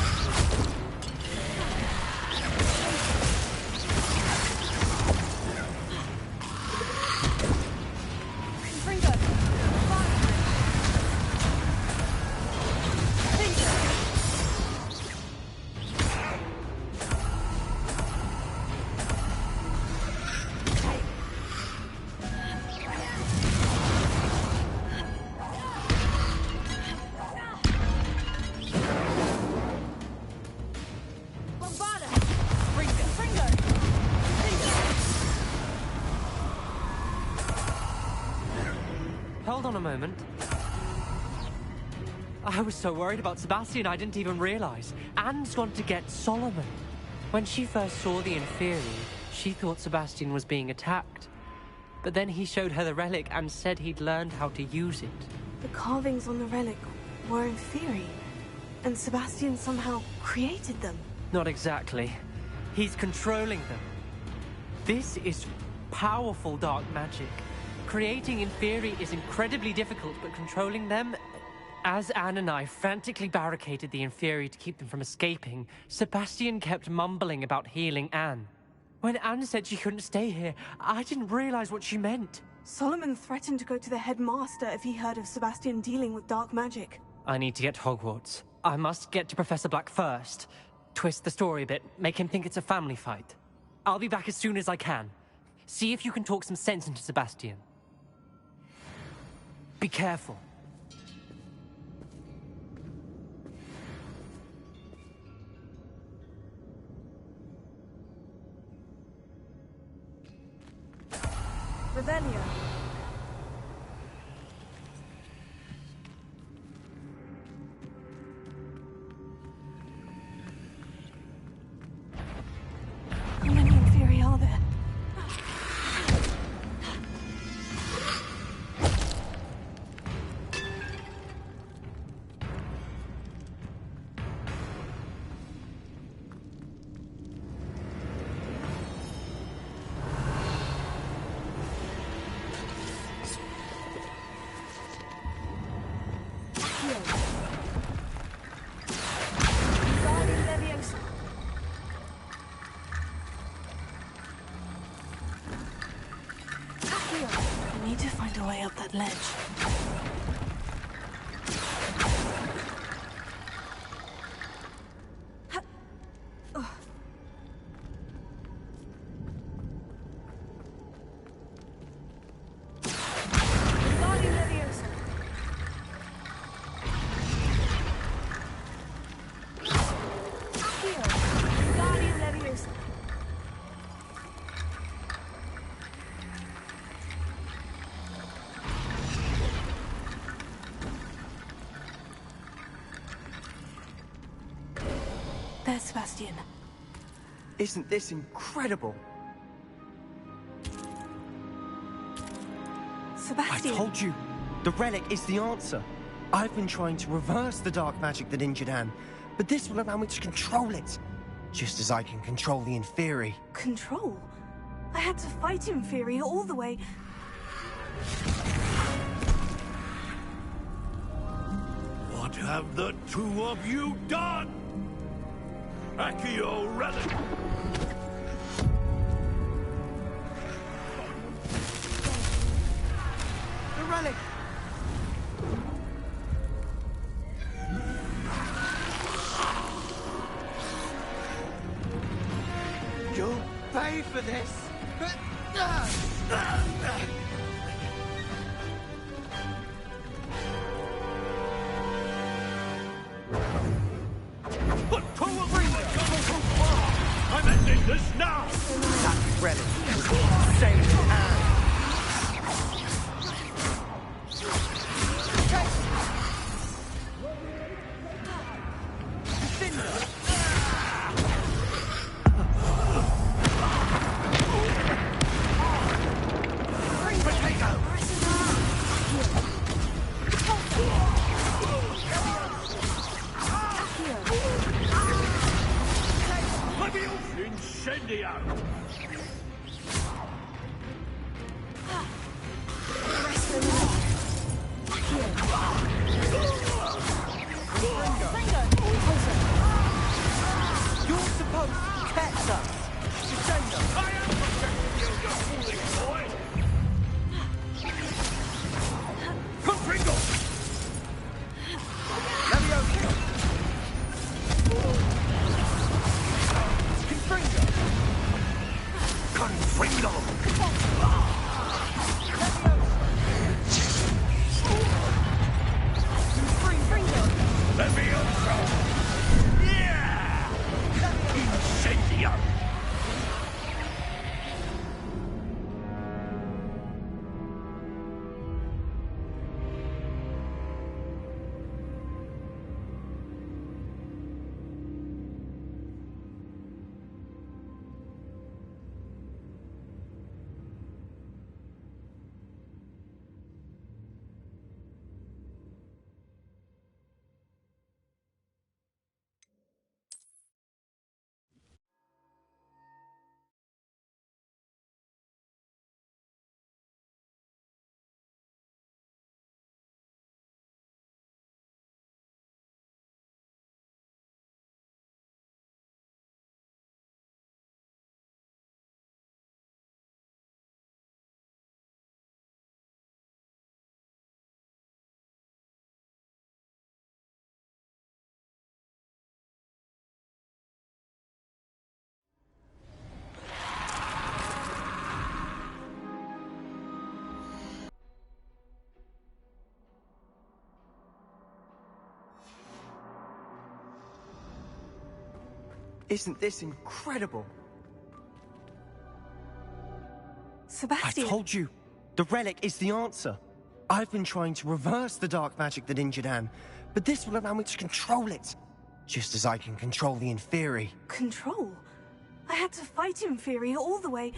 hold on a moment. I was so worried about Sebastian I didn't even realize. Anne's gone to get Solomon. When she first saw the Inferi, she thought Sebastian was being attacked. But then he showed her the relic and said he'd learned how to use it. The carvings on the relic were Inferi, and Sebastian somehow created them. Not exactly. He's controlling them. This is powerful dark magic. Creating Inferi is incredibly difficult, but controlling them... As Anne and I frantically barricaded the Inferi to keep them from escaping, Sebastian kept mumbling about healing Anne. When Anne said she couldn't stay here, I didn't realize what she meant. Solomon threatened to go to the headmaster if he heard of Sebastian dealing with dark magic. I need to get to Hogwarts. I must get to Professor Black first. Twist the story a bit, make him think it's a family fight. I'll be back as soon as I can. See if you can talk some sense into Sebastian. Be careful. Revelio. How many Inferi are there? I need to find a way up that ledge. There's Sebastian. Isn't this incredible? Sebastian! I told you, the relic is the answer. I've been trying to reverse the dark magic that injured Anne, but this will allow me to control it. Just as I can control the Inferi. Control? I had to fight Inferi all the way... What have the two of you done? Accio relic! The relic! You'll pay for this! But two of you have gone too far! I'm ending this now! That relic saved Anne! Incendio! You're supposed to protect us! Defender! I am protecting you, you foolish boy! Confringo! Leviosa! Confringo! Leviosa! Yeah! Incendio! Isn't this incredible? Sebastian! I told you, the relic is the answer. I've been trying to reverse the dark magic that injured Anne, but this will allow me to control it. Just as I can control the Inferi. Control? I had to fight Inferi all the way...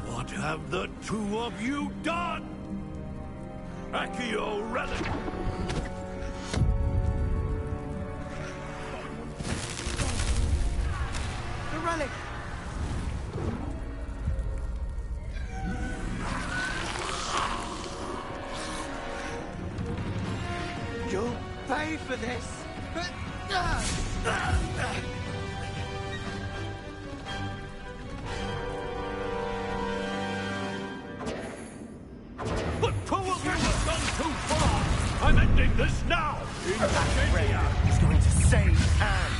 What have the two of you done? Accio Relic! The relic! You'll pay for this! The two of you have gone too far! I'm ending this now! That relic is going to save Anne!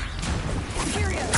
Period!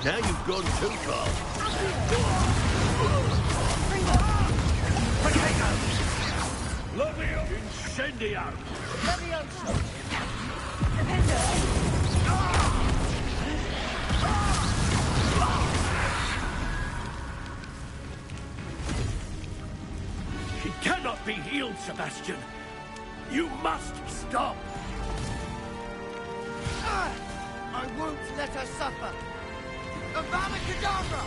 Now you've gone too far. Levio! Incendio! Levioso! She cannot be healed, Sebastian. You must stop. I won't let her suffer. Avada Kedavra!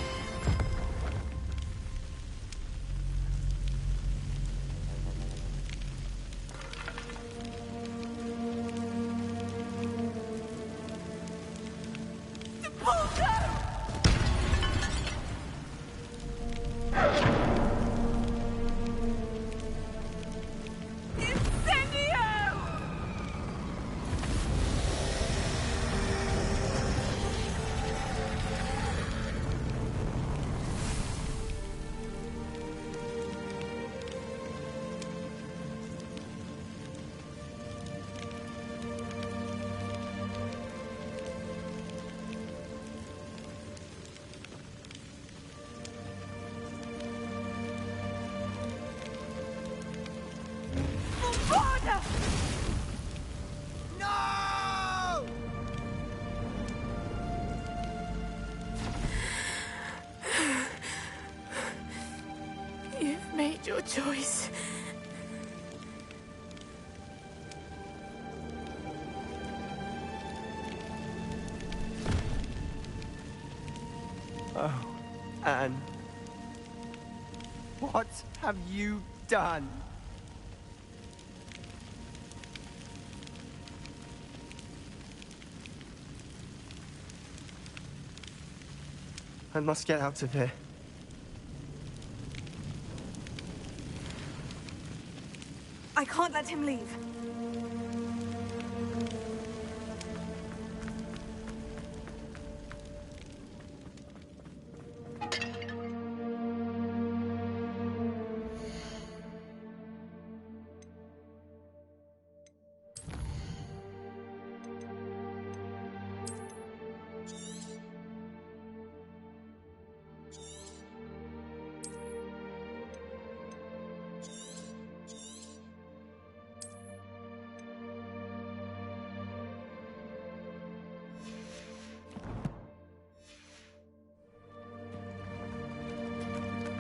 No! You've made your choice. Oh, Anne. What have you done? I must get out of here. I can't let him leave.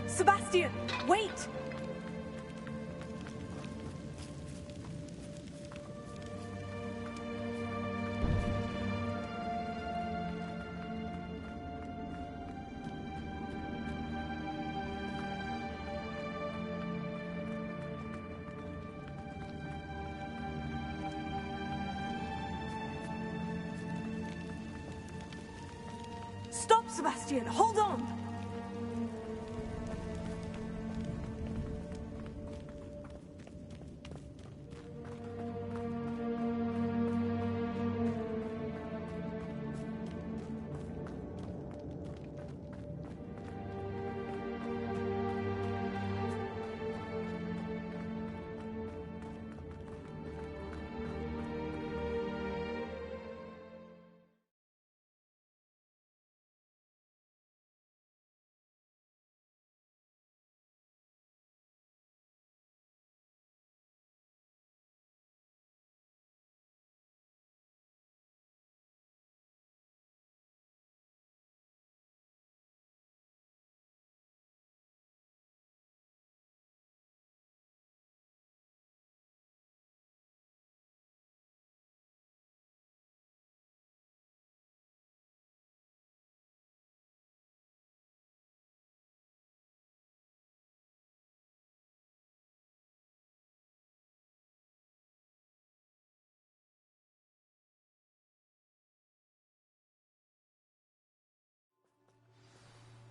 Sebastian, wait! Stop, Sebastian! Hold on!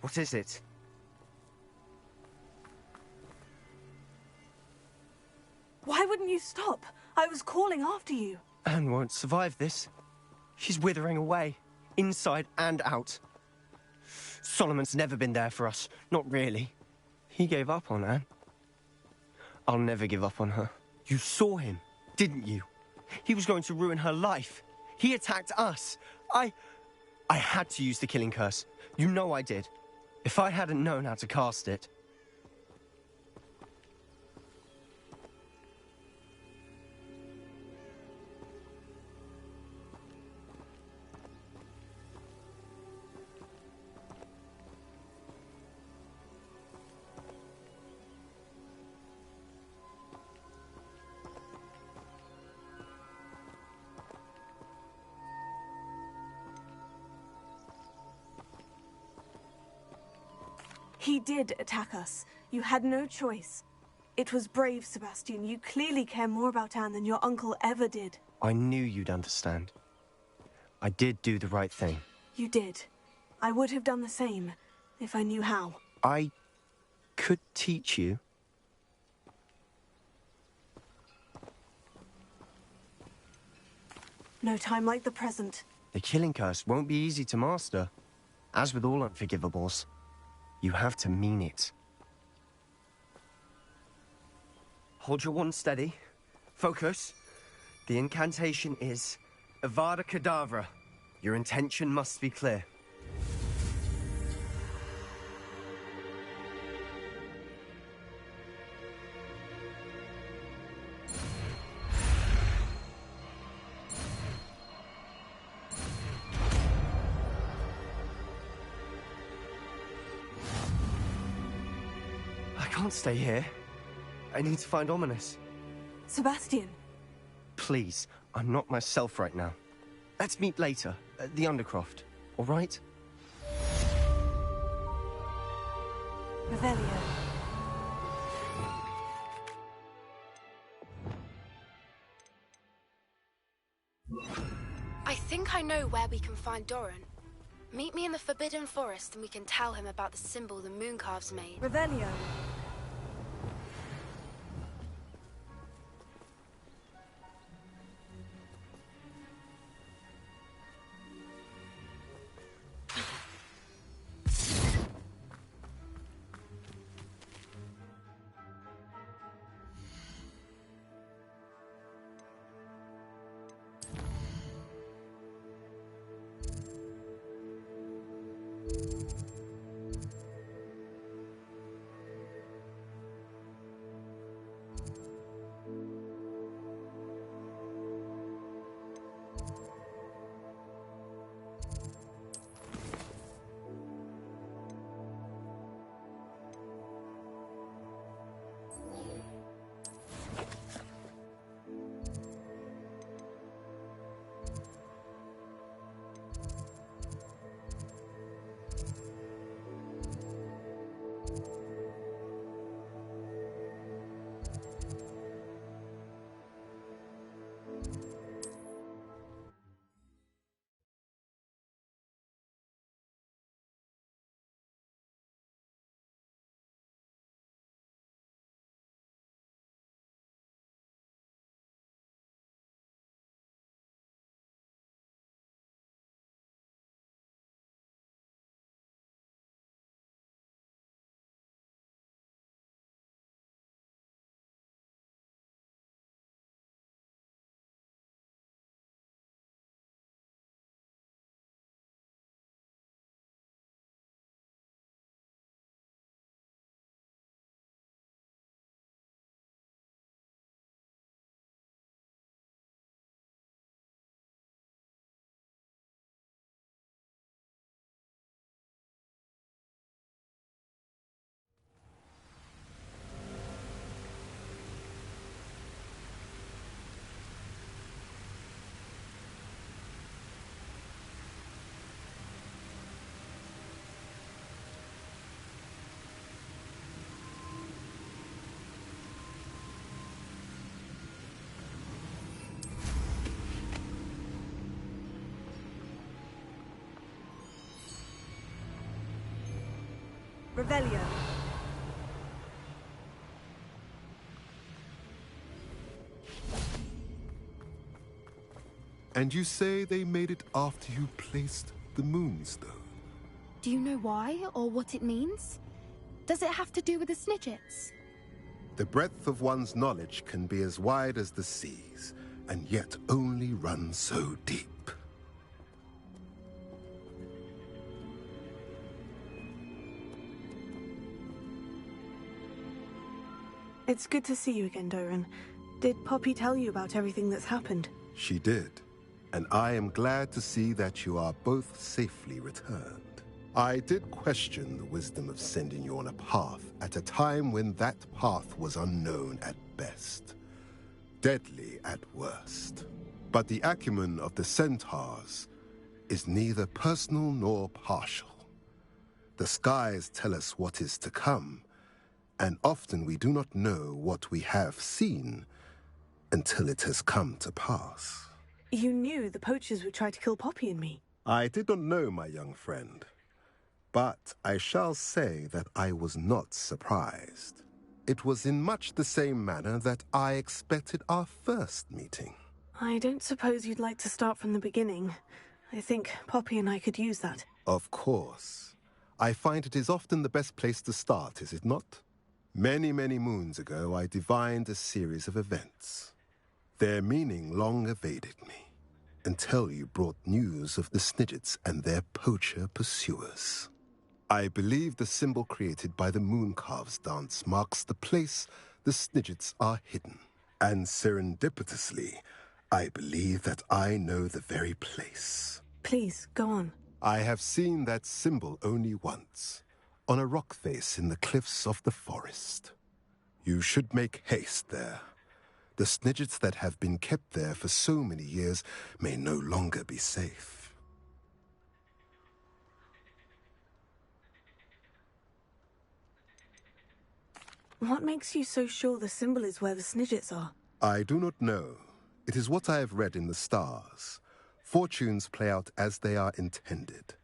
What is it? Why wouldn't you stop? I was calling after you. Anne won't survive this. She's withering away, inside and out. Solomon's never been there for us, not really. He gave up on Anne. I'll never give up on her. You saw him, didn't you? He was going to ruin her life. He attacked us. I had to use the killing curse. You know I did. If I hadn't known how to cast it... He did attack us. You had no choice. It was brave, Sebastian. You clearly care more about Anne than your uncle ever did. I knew you'd understand. I did do the right thing. You did. I would have done the same, if I knew how. I could teach you. No time like the present. The killing curse won't be easy to master. As with all unforgivables, you have to mean it. Hold your wand steady. Focus. The incantation is Avada Kedavra. Your intention must be clear. I can't stay here. I need to find Ominis. Sebastian. Please, I'm not myself right now. Let's meet later, at the Undercroft, all right? Revelio. I think I know where we can find Doran. Meet me in the Forbidden Forest and we can tell him about the symbol the Mooncalves made. Revelio. Revelio. And you say they made it after you placed the Moonstone? Do you know why or what it means? Does it have to do with the Snidgets? The breadth of one's knowledge can be as wide as the seas, and yet only run so deep. It's good to see you again, Doran. Did Poppy tell you about everything that's happened? She did, and I am glad to see that you are both safely returned. I did question the wisdom of sending you on a path at a time when that path was unknown at best, deadly at worst. But the acumen of the Centaurs is neither personal nor partial. The skies tell us what is to come, and often we do not know what we have seen until it has come to pass. You knew the poachers would try to kill Poppy and me. I did not know, my young friend, but I shall say that I was not surprised. It was in much the same manner that I expected our first meeting. I don't suppose you'd like to start from the beginning. I think Poppy and I could use that. Of course. I find it is often the best place to start, is it not? Many, many moons ago, I divined a series of events. Their meaning long evaded me, until you brought news of the Snidgets and their poacher pursuers. I believe the symbol created by the Mooncalves dance marks the place the Snidgets are hidden. And serendipitously, I believe that I know the very place. Please, go on. I have seen that symbol only once, on a rock face in the cliffs of the forest. You should make haste there. The Snidgets that have been kept there for so many years may no longer be safe. What makes you so sure the symbol is where the Snidgets are? I do not know. It is what I have read in the stars. Fortunes play out as they are intended.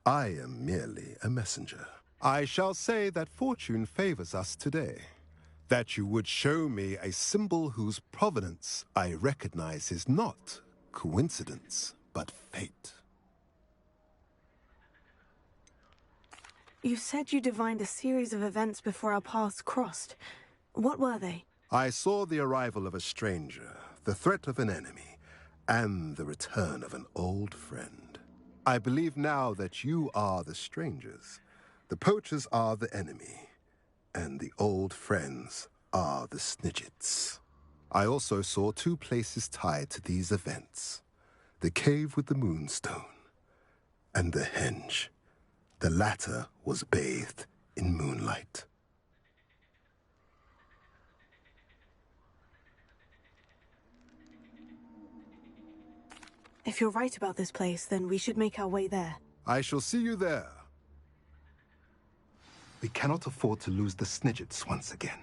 I am merely a messenger. I shall say that fortune favors us today. That you would show me a symbol whose provenance I recognize is not coincidence, but fate. You said you divined a series of events before our paths crossed. What were they? I saw the arrival of a stranger, the threat of an enemy, and the return of an old friend. I believe now that you are the strangers, the poachers are the enemy, and the old friends are the Snidgets. I also saw two places tied to these events: the cave with the moonstone and the henge. The latter was bathed in moonlight. If you're right about this place, then we should make our way there. I shall see you there. We cannot afford to lose the Snidgets once again.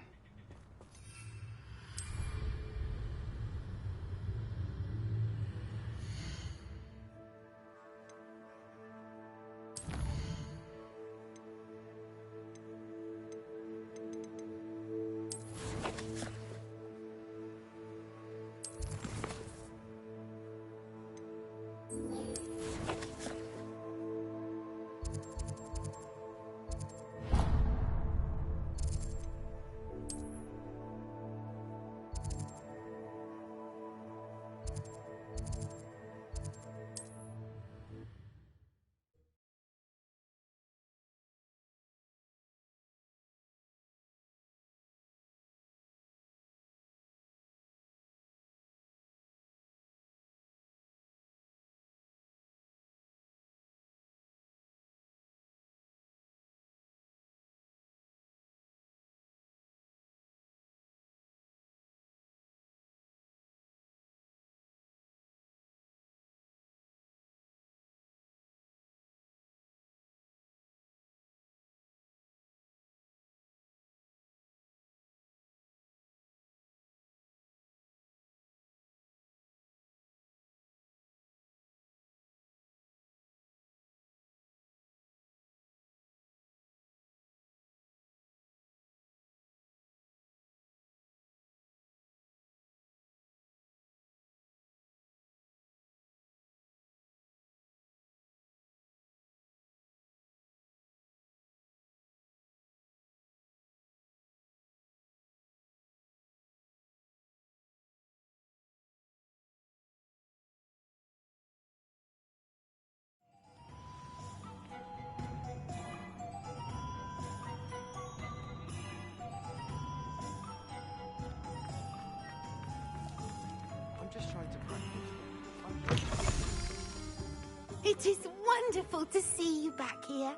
It is wonderful to see you back here.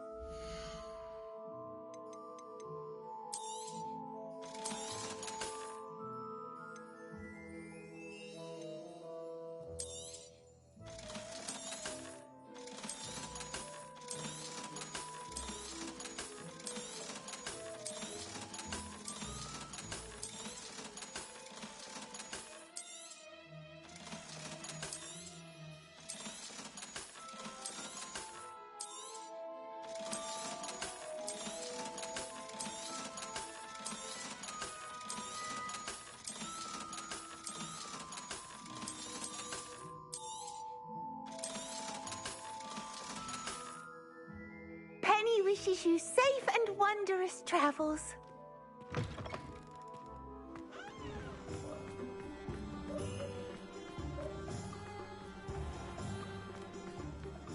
Penny wishes you safe and wondrous travels.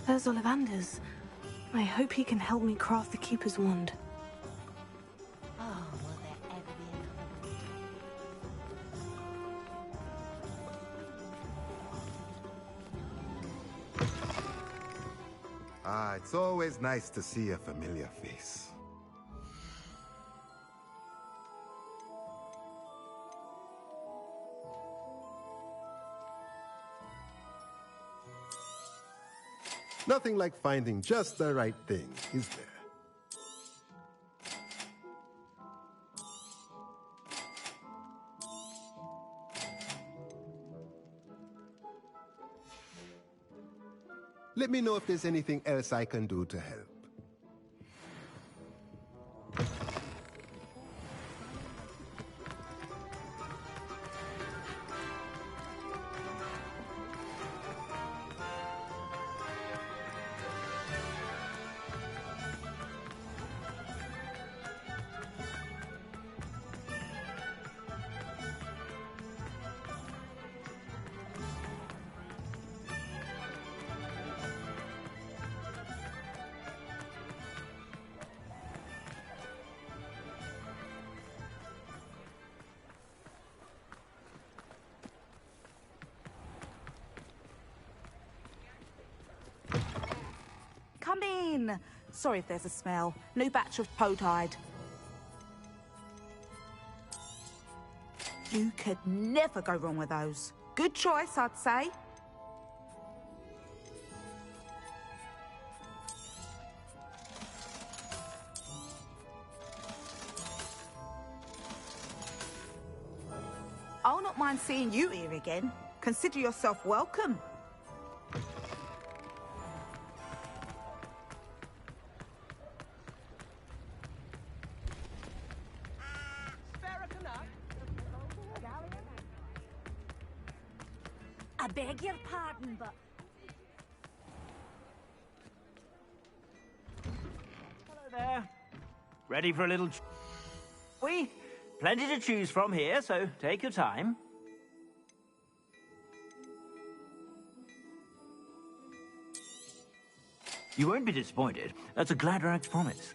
There's Ollivanders. I hope he can help me craft the Keeper's Wand. It's always nice to see a familiar face. Nothing like finding just the right thing, is there? Let me know if there's anything else I can do to help. Come in. Sorry if there's a smell. New batch of potide. You could never go wrong with those. Good choice, I'd say. I'll not mind seeing you here again. Consider yourself welcome. I beg your pardon, but... Hello there. Ready for a little... Plenty to choose from here, so take your time. You won't be disappointed. That's a Gladrag's promise.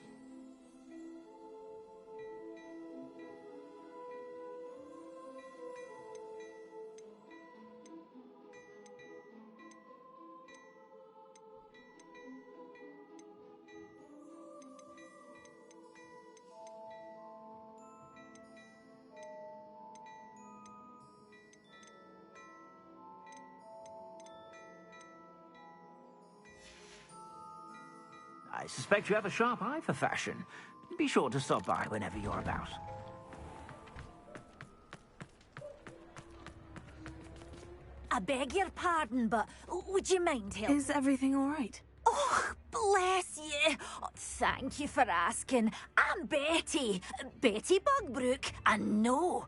I suspect you have a sharp eye for fashion. Be sure to stop by whenever you're about. I beg your pardon, but would you mind helping? Is everything all right? Oh, bless you. Oh, thank you for asking. I'm Betty. Betty Bugbrook. And no,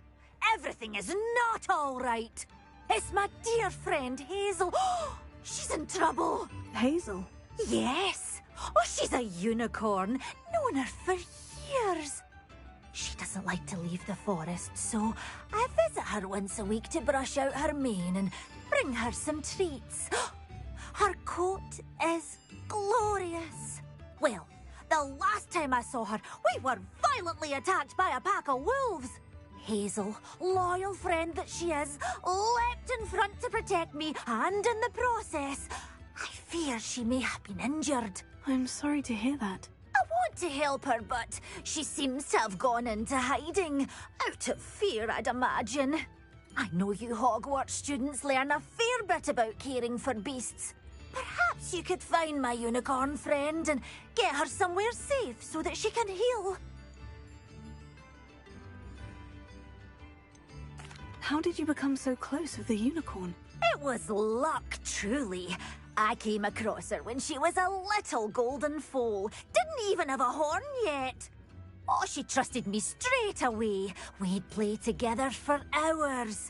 everything is not all right. It's my dear friend Hazel. Oh, she's in trouble. Hazel? Yes. Oh, she's a unicorn. Known her for years. She doesn't like to leave the forest, so I visit her once a week to brush out her mane and bring her some treats. Her coat is glorious. Well, the last time I saw her, we were violently attacked by a pack of wolves. Hazel, loyal friend that she is, leapt in front to protect me, and in the process, I fear she may have been injured. I'm sorry to hear that. I want to help her, but she seems to have gone into hiding. Out of fear, I'd imagine. I know you Hogwarts students learn a fair bit about caring for beasts. Perhaps you could find my unicorn friend and get her somewhere safe so that she can heal. How did you become so close with the unicorn? It was luck, truly. I came across her when she was a little golden foal. Didn't even have a horn yet. Oh, she trusted me straight away. We'd play together for hours.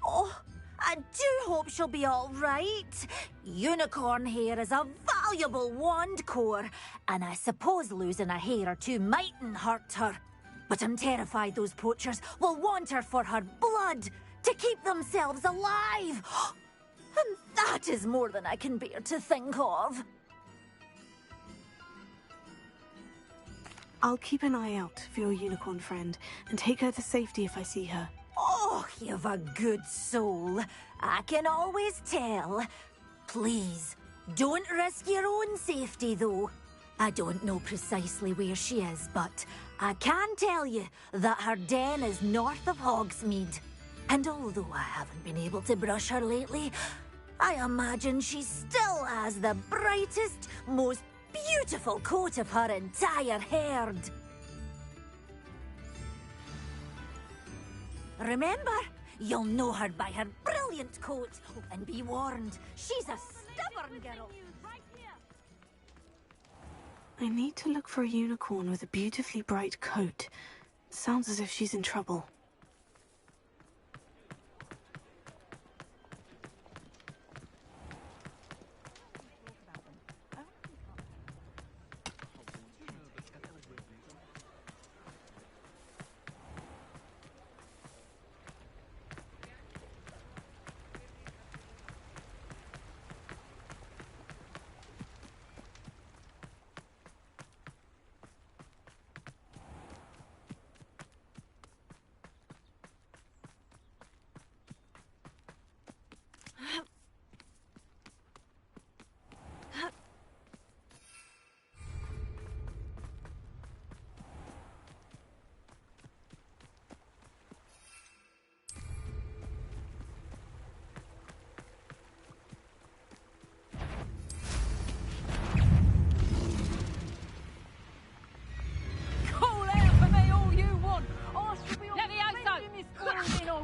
Oh, I do hope she'll be all right. Unicorn hair is a valuable wand core, and I suppose losing a hair or two mightn't hurt her. But I'm terrified those poachers will want her for her blood, to keep themselves alive. And that is more than I can bear to think of. I'll keep an eye out for your unicorn friend and take her to safety if I see her. Oh, you've a good soul. I can always tell. Please, don't risk your own safety, though. I don't know precisely where she is, but I can tell you that her den is north of Hogsmeade. And although I haven't been able to brush her lately, I imagine she still has the brightest, most beautiful coat of her entire herd. Remember, you'll know her by her brilliant coat. And be warned, she's a stubborn girl. I need to look for a unicorn with a beautifully bright coat. Sounds as if she's in trouble.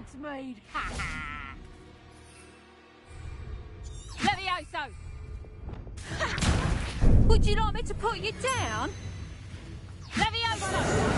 Hogsmeade! Ha ha! Levioso! Would you like me to put you down? Levioso!